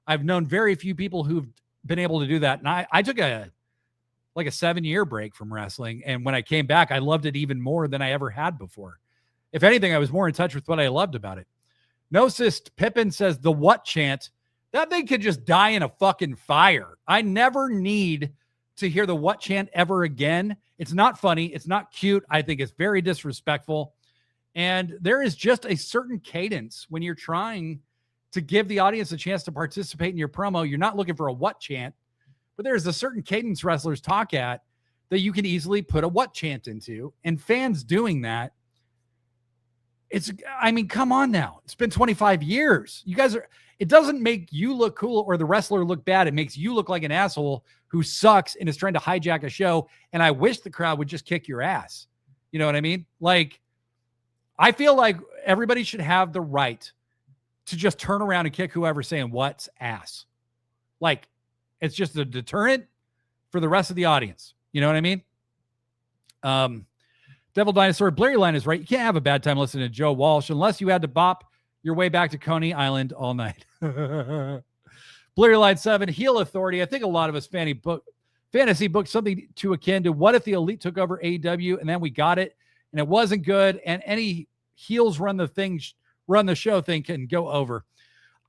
I've known very few people who've been able to do that. And I took a like a 7-year break from wrestling. And when I came back, I loved it even more than I ever had before. If anything, I was more in touch with what I loved about it. Gnosis Pippin says the what chant, that thing could just die in a fucking fire. I never need to hear the what chant ever again. It's not funny. It's not cute. I think it's very disrespectful. And there is just a certain cadence when you're trying to give the audience a chance to participate in your promo. You're not looking for a what chant, but there's a certain cadence wrestlers talk at that you can easily put a what chant into. And fans doing that, come on now. It's been 25 years. You guys it doesn't make you look cool or the wrestler look bad. It makes you look like an asshole who sucks and is trying to hijack a show. And I wish the crowd would just kick your ass. You know what I mean? Like, I feel like everybody should have the right to just turn around and kick whoever's saying what's ass. Like, it's just a deterrent for the rest of the audience. You know what I mean? Devil Dinosaur, Blurry Line is right. You can't have a bad time listening to Joe Walsh unless you had to bop your way back to Coney Island all night. Blurry Line 7, Heel Authority. I think a lot of us fantasy booked something too akin to what if the Elite took over AEW and then we got it and it wasn't good and any heels run the show thing can go over.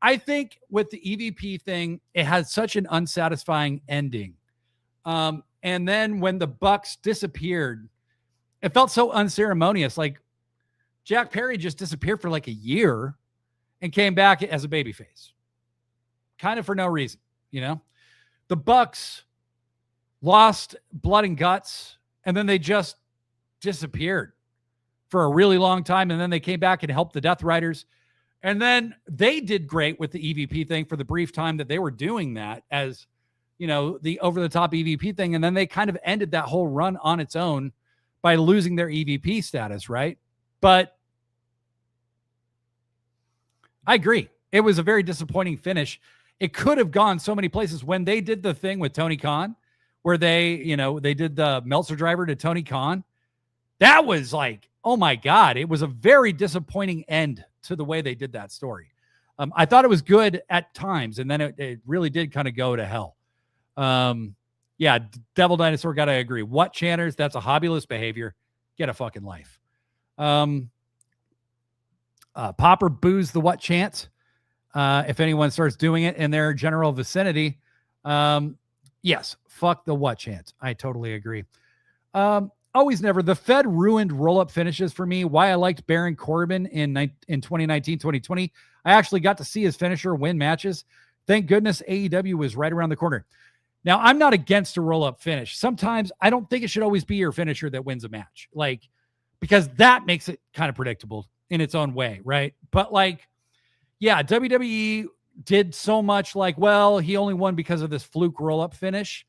I think with the EVP thing, it had such an unsatisfying ending. And then when the Bucks disappeared, it felt so unceremonious. Like Jack Perry just disappeared for like a year and came back as a babyface. Kind of for no reason, you know? The Bucks lost blood and guts, and then they just disappeared for a really long time. And then they came back and helped the Death Riders. And then they did great with the EVP thing for the brief time that they were doing that as, you know, the over-the-top EVP thing. And then they kind of ended that whole run on its own by losing their EVP status, right? But I agree. It was a very disappointing finish. It could have gone so many places. When they did the thing with Tony Khan, where they did the Meltzer driver to Tony Khan, that was like, oh my God, it was a very disappointing end to the way they did that story. I thought it was good at times, and then it really did kind of go to hell. Yeah, Devil Dinosaur, gotta agree. What chanters? That's a hobbyless behavior. Get a fucking life. Popper boos the what chant. If anyone starts doing it in their general vicinity, yes, fuck the what chant. I totally agree. Always never. The Fed ruined roll-up finishes for me. Why I liked Baron Corbin in 2019, 2020. I actually got to see his finisher win matches. Thank goodness AEW was right around the corner. Now, I'm not against a roll-up finish. Sometimes I don't think it should always be your finisher that wins a match. Like, because that makes it kind of predictable in its own way, right? But like, yeah, WWE did so much like, well, he only won because of this fluke roll-up finish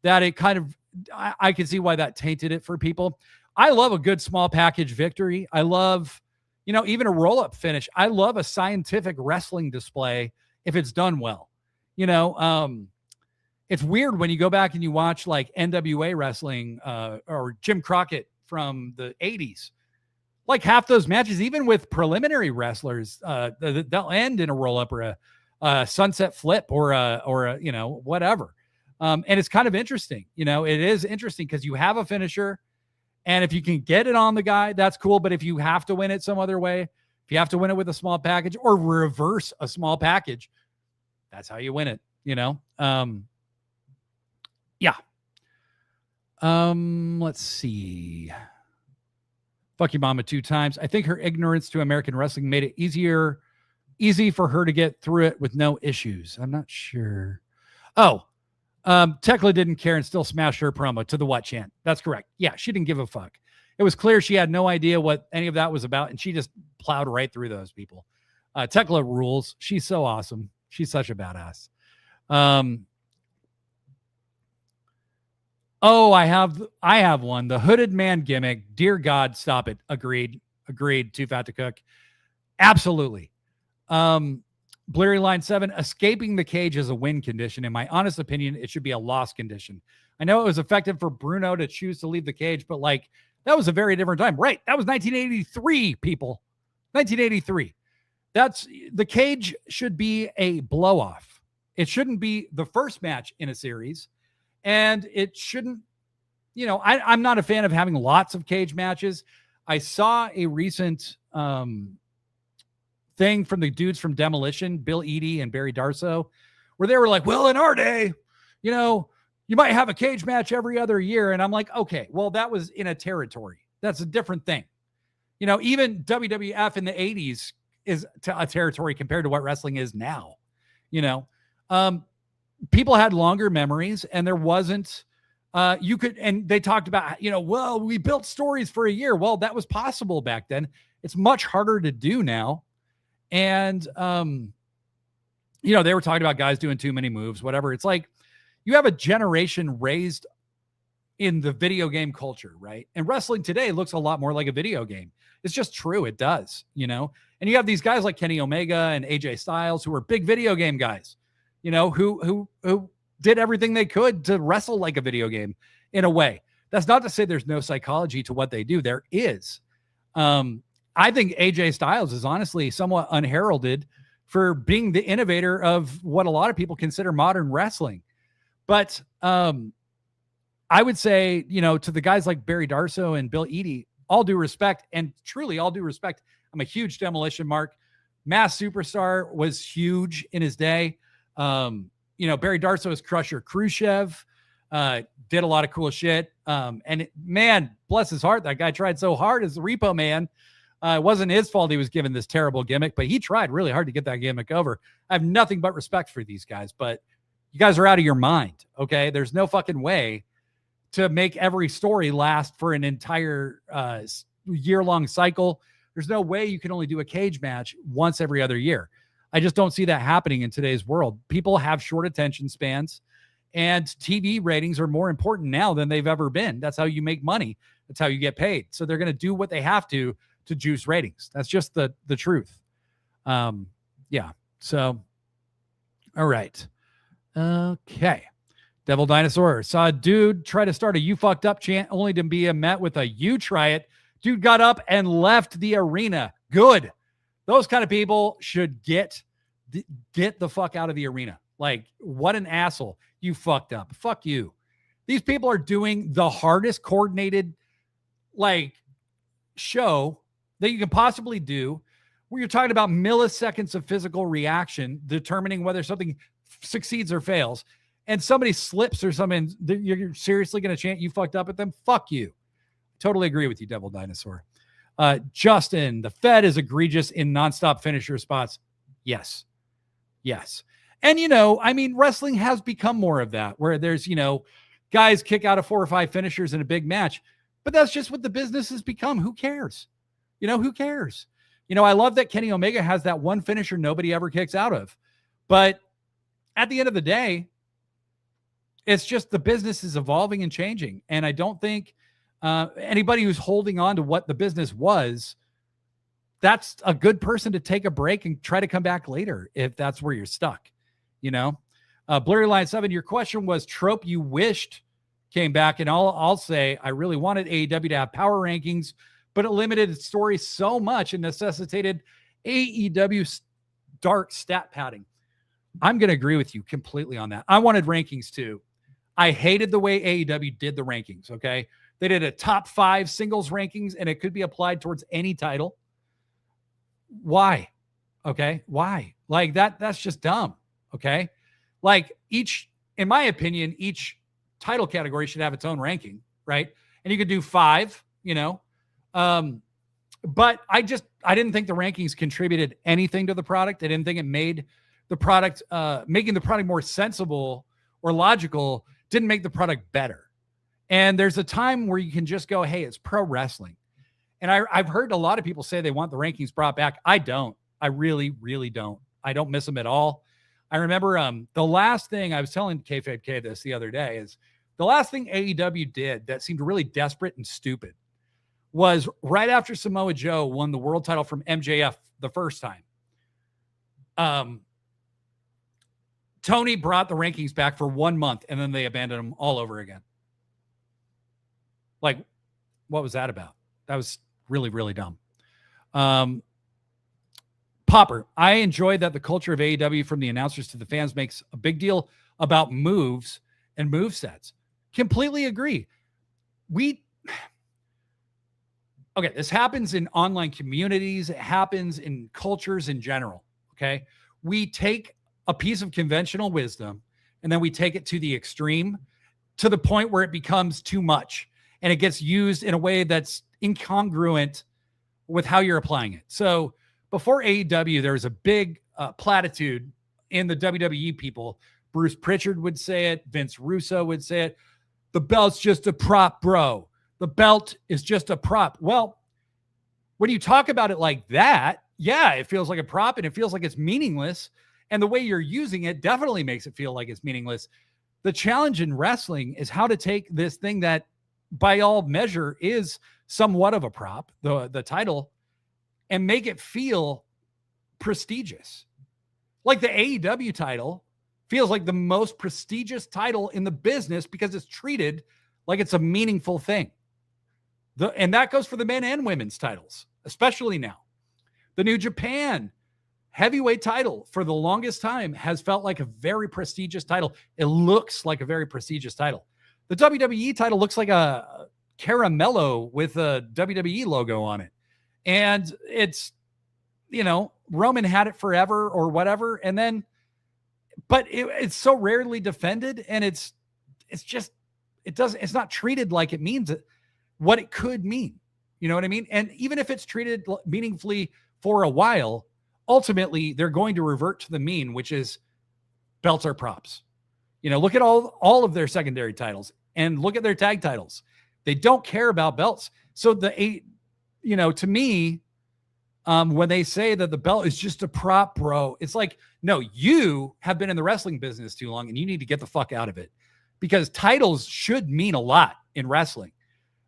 that it kind of, I can see why that tainted it for people. I love a good small package victory. I love, even a roll-up finish. I love a scientific wrestling display if it's done well. It's weird when you go back and you watch like NWA wrestling or Jim Crockett from the 80s. Like half those matches, even with preliminary wrestlers, they'll end in a roll-up or a sunset flip or a whatever. And it's kind of interesting. It is interesting because you have a finisher, and if you can get it on the guy, that's cool. But if you have to win it some other way, if you have to win it with a small package or reverse a small package, that's how you win it, Yeah. Let's see. Fuck you, mama, 2 times. I think her ignorance to American wrestling made it easy for her to get through it with no issues. I'm not sure. Tekla didn't care and still smashed her promo to the what chant. That's correct. Yeah, she didn't give a fuck. It was clear she had no idea what any of that was about, and she just plowed right through those people. Tekla rules. She's so awesome. She's such a badass. I have one. The hooded man gimmick. Dear God, stop it. Agreed. Too fat to cook. Absolutely. Blurry Line 7, escaping the cage is a win condition. In my honest opinion, it should be a loss condition. I know it was effective for Bruno to choose to leave the cage, but like that was a very different time. Right. That was 1983, people. 1983. The cage should be a blow off. It shouldn't be the first match in a series. And it shouldn't I'm not a fan of having lots of cage matches. I saw a recent thing from the dudes from Demolition, Bill Eadie and Barry Darso, where they were like, well, in our day, you might have a cage match every other year. And I'm like, okay, well, that was in a territory. That's a different thing. Even WWF in the 80s is a territory compared to what wrestling is now. People had longer memories, and there wasn't, and they talked about, well, we built stories for a year. Well, that was possible back then. It's much harder to do now. And, they were talking about guys doing too many moves, whatever. It's like, you have a generation raised in the video game culture, right? And wrestling today looks a lot more like a video game. It's just true. It does, and you have these guys like Kenny Omega and AJ Styles, who are big video game guys, who did everything they could to wrestle like a video game in a way. That's not to say there's no psychology to what they do. There is. I think AJ Styles is honestly somewhat unheralded for being the innovator of what a lot of people consider modern wrestling. But I would say, to the guys like Barry Darso and Bill Eadie, all due respect, and truly all due respect, I'm a huge Demolition Mark. Mass Superstar was huge in his day. Barry Darso is Crusher Khrushchev, did a lot of cool shit. Man, bless his heart, that guy tried so hard as the Repo Man. It wasn't his fault he was given this terrible gimmick, but he tried really hard to get that gimmick over. I have nothing but respect for these guys, but you guys are out of your mind, okay? There's no fucking way to make every story last for an entire year-long cycle. There's no way you can only do a cage match once every other year. I just don't see that happening in today's world. People have short attention spans, and TV ratings are more important now than they've ever been. That's how you make money. That's how you get paid. So they're going to do what they have to juice ratings. That's just the truth. Yeah. So, all right. Okay. Devil Dinosaur saw a dude try to start a "you fucked up" chant only to be met with a "you try it." Dude got up and left the arena. Good. Those kind of people should get the fuck out of the arena. Like, what an asshole. You fucked up. Fuck you. These people are doing the hardest coordinated show that you can possibly do, where you're talking about milliseconds of physical reaction, determining whether something succeeds or fails, and somebody slips or something, you're seriously going to chant "you fucked up" at them? Fuck you. Totally agree with you, Devil Dinosaur. Justin, the Fed is egregious in nonstop finisher spots. Yes. And, wrestling has become more of that, where there's, guys kick out of 4 or 5 finishers in a big match, but that's just what the business has become. Who cares? Who cares? I love that Kenny Omega has that one finisher nobody ever kicks out of, but at the end of the day, it's just the business is evolving and changing. And I don't think anybody who's holding on to what the business was, that's a good person to take a break and try to come back later if that's where you're stuck. Blurry Line 7, your question was trope you wished came back. And I'll say, I really wanted AEW to have power rankings, but it limited its story so much and necessitated AEW dark stat padding. I'm going to agree with you completely on that. I wanted rankings too. I hated the way AEW did the rankings. Okay. They did a top 5 singles rankings and it could be applied towards any title. Why? Okay. Why? That's just dumb. Okay. In my opinion, each title category should have its own ranking. Right. And you could do 5, but I didn't think the rankings contributed anything to the product. I didn't think it made the product, making the product more sensible or logical didn't make the product better. And there's a time where you can just go, hey, it's pro wrestling. And I've heard a lot of people say they want the rankings brought back. I don't. I really, really don't. I don't miss them at all. I remember the last thing I was telling Kayfabe K this the other day is the last thing AEW did that seemed really desperate and stupid was right after Samoa Joe won the world title from MJF the first time. Tony brought the rankings back for 1 month and then they abandoned them all over again. What was that about? That was really, really dumb. Popper, I enjoyed that the culture of AEW from the announcers to the fans makes a big deal about moves and move sets. Completely agree. okay, this happens in online communities. It happens in cultures in general. Okay. We take a piece of conventional wisdom and then we take it to the extreme, to the point where it becomes too much and it gets used in a way that's incongruent with how you're applying it. So before AEW, there was a big platitude in the WWE people. Bruce Pritchard would say it. Vince Russo would say it. The belt's just a prop, bro. The belt is just a prop. Well, when you talk about it like that, yeah, it feels like a prop and it feels like it's meaningless. And the way you're using it definitely makes it feel like it's meaningless. The challenge in wrestling is how to take this thing that by all measure is somewhat of a prop, the title, and make it feel prestigious. Like the AEW title feels like the most prestigious title in the business because it's treated like it's a meaningful thing. And that goes for the men and women's titles, especially now. The New Japan heavyweight title for the longest time has felt like a very prestigious title. It looks like a very prestigious title. The WWE title looks like a caramello with a WWE logo on it. And it's, Roman had it forever or whatever. And then, but it's so rarely defended, and it's not treated like it means what it could mean. You know what I mean? And even if it's treated meaningfully for a while, ultimately they're going to revert to the mean, which is belts are props. Look at all of their secondary titles and look at their tag titles. They don't care about belts. So to me, when they say that the belt is just a prop, bro, it's like, no, you have been in the wrestling business too long and you need to get the fuck out of it, because titles should mean a lot in wrestling.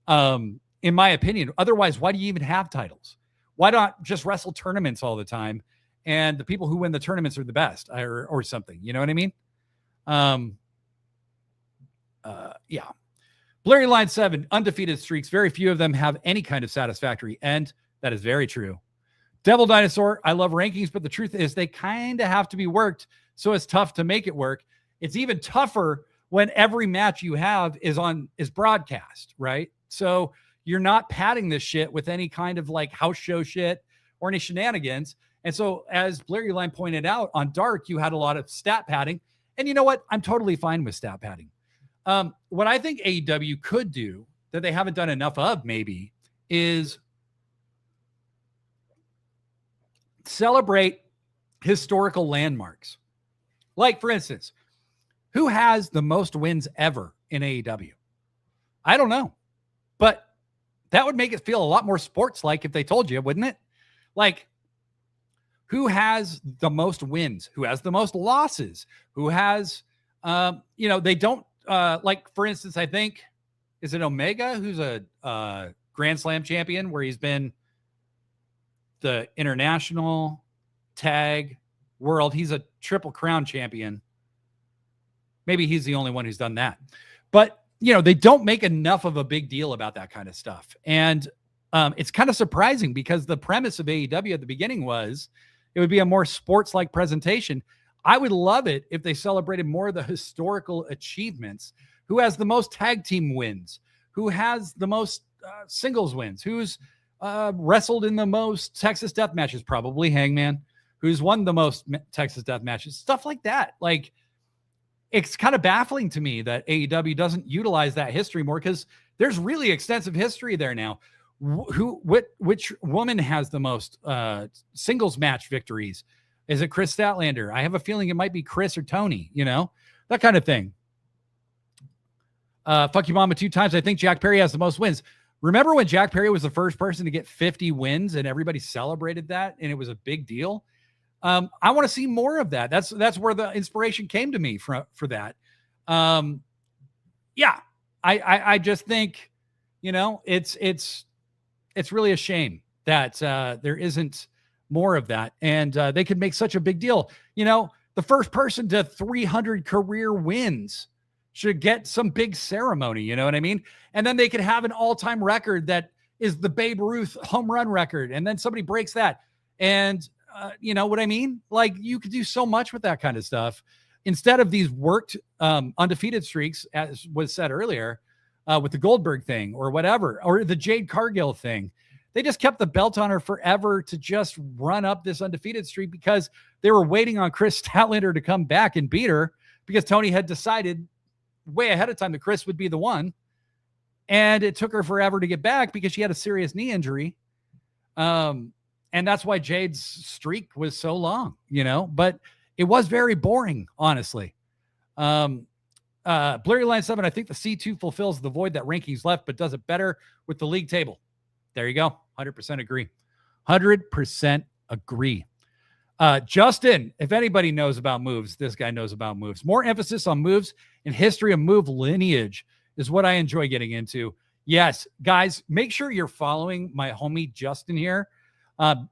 In my opinion, otherwise, why do you even have titles? Why not just wrestle tournaments all the time? And the people who win the tournaments are the best or something. You know what I mean? Yeah. Blurry Line 7, undefeated streaks. Very few of them have any kind of satisfactory end. That is very true. Devil Dinosaur, I love rankings, but the truth is they kind of have to be worked, so it's tough to make it work. It's even tougher when every match you have is broadcast, right? So you're not padding this shit with any kind of like house show shit or any shenanigans. And so as Blurry Line pointed out, on Dark, you had a lot of stat padding. And you know what? I'm totally fine with stat padding. What I think AEW could do that they haven't done enough of maybe is celebrate historical landmarks. Like, for instance, who has the most wins ever in AEW? I don't know, but that would make it feel a lot more sports-like if they told you, wouldn't it? Like, who has the most wins? Who has the most losses? Who has, they don't, like, for instance, I think, is it Omega who's a Grand Slam champion where he's been the international tag world. He's a Triple Crown champion. Maybe he's the only one who's done that. But, they don't make enough of a big deal about that kind of stuff. And it's kind of surprising because the premise of AEW at the beginning was it would be a more sports-like presentation. I would love it if they celebrated more of the historical achievements. Who has the most tag team wins? Who has the most singles wins? Who's wrestled in the most Texas death matches? Probably Hangman. Who's won the most Texas death matches? Stuff like that. Like, it's kind of baffling to me that AEW doesn't utilize that history more, because there's really extensive history there now. Which woman has the most singles match victories? Is it Chris Statlander? I have a feeling it might be Chris or Tony, that kind of thing. Fuck you mama 2 times. I think Jack Perry has the most wins. Remember when Jack Perry was the first person to get 50 wins and everybody celebrated that and it was a big deal? I want to see more of that. That's where the inspiration came to me for that. Yeah, I just think, it's really a shame that there isn't more of that. And they could make such a big deal. The first person to 300 career wins should get some big ceremony. You know what I mean? And then they could have an all-time record that is the Babe Ruth home run record. And then somebody breaks that. And you know what I mean? Like, you could do so much with that kind of stuff instead of these worked undefeated streaks, as was said earlier. with the Goldberg thing or whatever, or the Jade Cargill thing. They just kept the belt on her forever to just run up this undefeated streak because they were waiting on Chris Statlander to come back and beat her because Tony had decided way ahead of time that Chris would be the one. And it took her forever to get back because she had a serious knee injury. And that's why Jade's streak was so long, but it was very boring, honestly. Blurry Line 7, I think the C2 fulfills the void that rankings left, but does it better with the league table. There you go. 100% agree. 100% agree. Justin, if anybody knows about moves, this guy knows about moves. More emphasis on moves and history of move lineage is what I enjoy getting into. Yes, guys, make sure you're following my homie Justin here.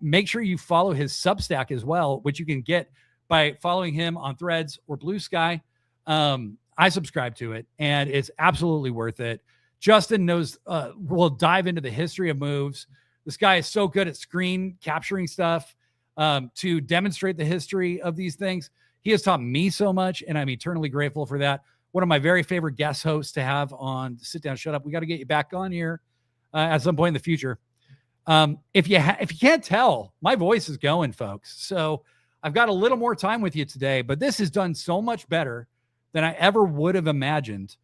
Make sure you follow his Substack as well, which you can get by following him on Threads or Blue Sky. I subscribe to it, and it's absolutely worth it. Justin knows, we'll dive into the history of moves. This guy is so good at screen capturing stuff to demonstrate the history of these things. He has taught me so much, and I'm eternally grateful for that. One of my very favorite guest hosts to have on Sit Down, Shut Up. We got to get you back on here at some point in the future. If you can't tell, my voice is going, folks. So I've got a little more time with you today, but this is done so much better than I ever would have imagined.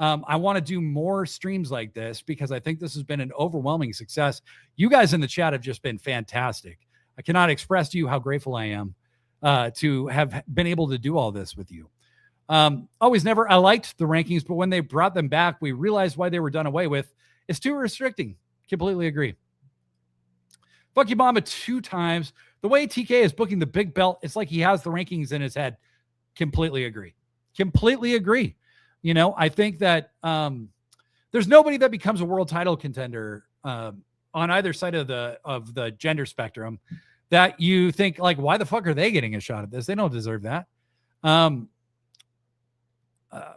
I want to do more streams like this because I think this has been an overwhelming success. You guys in the chat have just been fantastic. I cannot express to you how grateful I am to have been able to do all this with you. Always Never, I liked the rankings, but when they brought them back, we realized why they were done away with. It's too restricting. Completely agree. Fuck you, Mama, 2 times. The way TK is booking the big belt, it's like he has the rankings in his head. Completely agree. Completely agree. I think that there's nobody that becomes a world title contender on either side of the gender spectrum that you think, like, why the fuck are they getting a shot at this? They don't deserve that.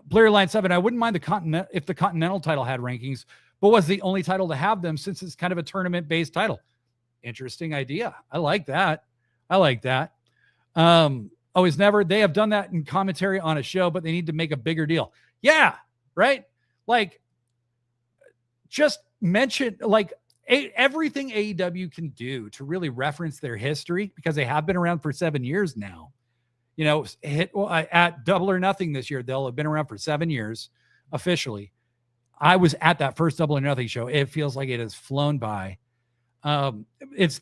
Blair Line 7, I wouldn't mind if the Continental title had rankings, but was the only title to have them since it's kind of a tournament-based title. Interesting idea. I like that. Always Never, they have done that in commentary on a show, but they need to make a bigger deal. Yeah, right? Like, just mention, like, everything AEW can do to really reference their history, because they have been around for 7 years now. At Double or Nothing this year, they'll have been around for 7 years officially. I was at that first Double or Nothing show. It feels like it has flown by. It's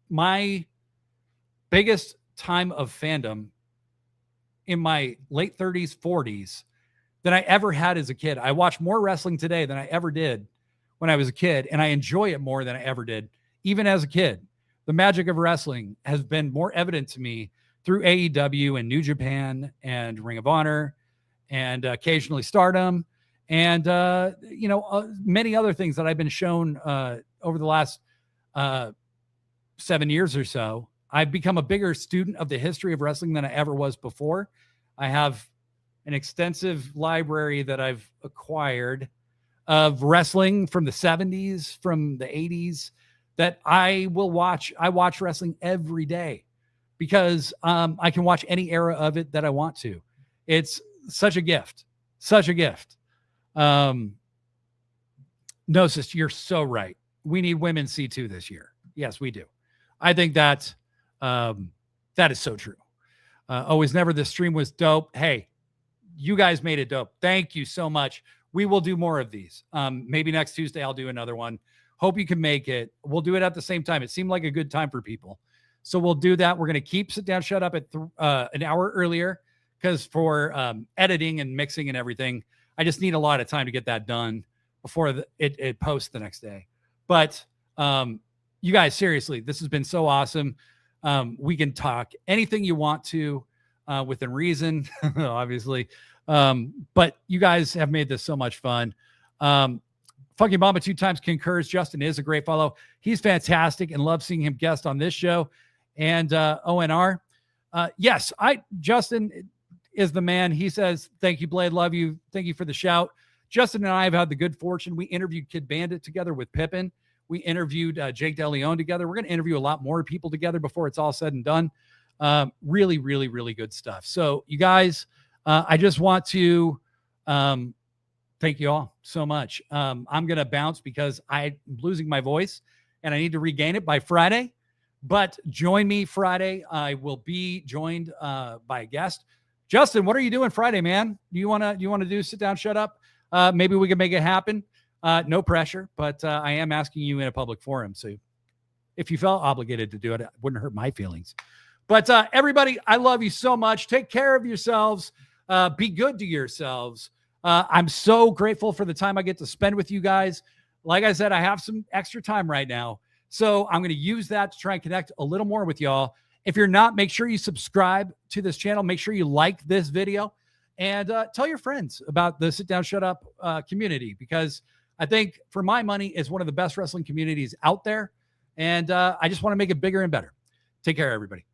my biggest time of fandom in my late 30s, 40s than I ever had as a kid. I watch more wrestling today than I ever did when I was a kid, and I enjoy it more than I ever did, even as a kid. The magic of wrestling has been more evident to me through AEW and New Japan and Ring of Honor and occasionally Stardom and, many other things that I've been shown over the last 7 years or so. I've become a bigger student of the history of wrestling than I ever was before. I have an extensive library that I've acquired of wrestling from the 70s, from the 80s, that I will watch. I watch wrestling every day because I can watch any era of it that I want to. It's such a gift. No, sis, you're so right. We need women C2 this year. Yes, we do. I think that is so true. Always Never, this stream was dope. Hey, you guys made it dope. Thank you so much. We will do more of these. Maybe next Tuesday I'll do another one. Hope you can make it. We'll do it at the same time. It seemed like a good time for people. So we'll do that. We're going to keep Sit Down, Shut Up at an hour earlier because for editing and mixing and everything, I just need a lot of time to get that done before it posts the next day. But you guys, seriously, this has been so awesome. We can talk anything you want to within reason, obviously. But you guys have made this so much fun. Fucking Mama 2 times concurs. Justin is a great follow. He's fantastic and love seeing him guest on this show. And ONR. Yes, Justin is the man. He says, thank you, Blade. Love you. Thank you for the shout. Justin and I have had the good fortune. We interviewed Kid Bandit together with Pippin. We interviewed Jake DeLeon together. We're going to interview a lot more people together before it's all said and done. Really, really, really good stuff. So you guys, I just want to thank you all so much. I'm going to bounce because I'm losing my voice and I need to regain it by Friday. But join me Friday. I will be joined by a guest. Justin, what are you doing Friday, man? Do you want to do sit down, shut up? Maybe we can make it happen. No pressure, but I am asking you in a public forum. So if you felt obligated to do it, it wouldn't hurt my feelings. But everybody, I love you so much. Take care of yourselves. Be good to yourselves. I'm so grateful for the time I get to spend with you guys. Like I said, I have some extra time right now. So I'm going to use that to try and connect a little more with y'all. If you're not, make sure you subscribe to this channel. Make sure you like this video and tell your friends about the Sit Down, Shut Up community, because I think, for my money, it's one of the best wrestling communities out there. And I just want to make it bigger and better. Take care, everybody.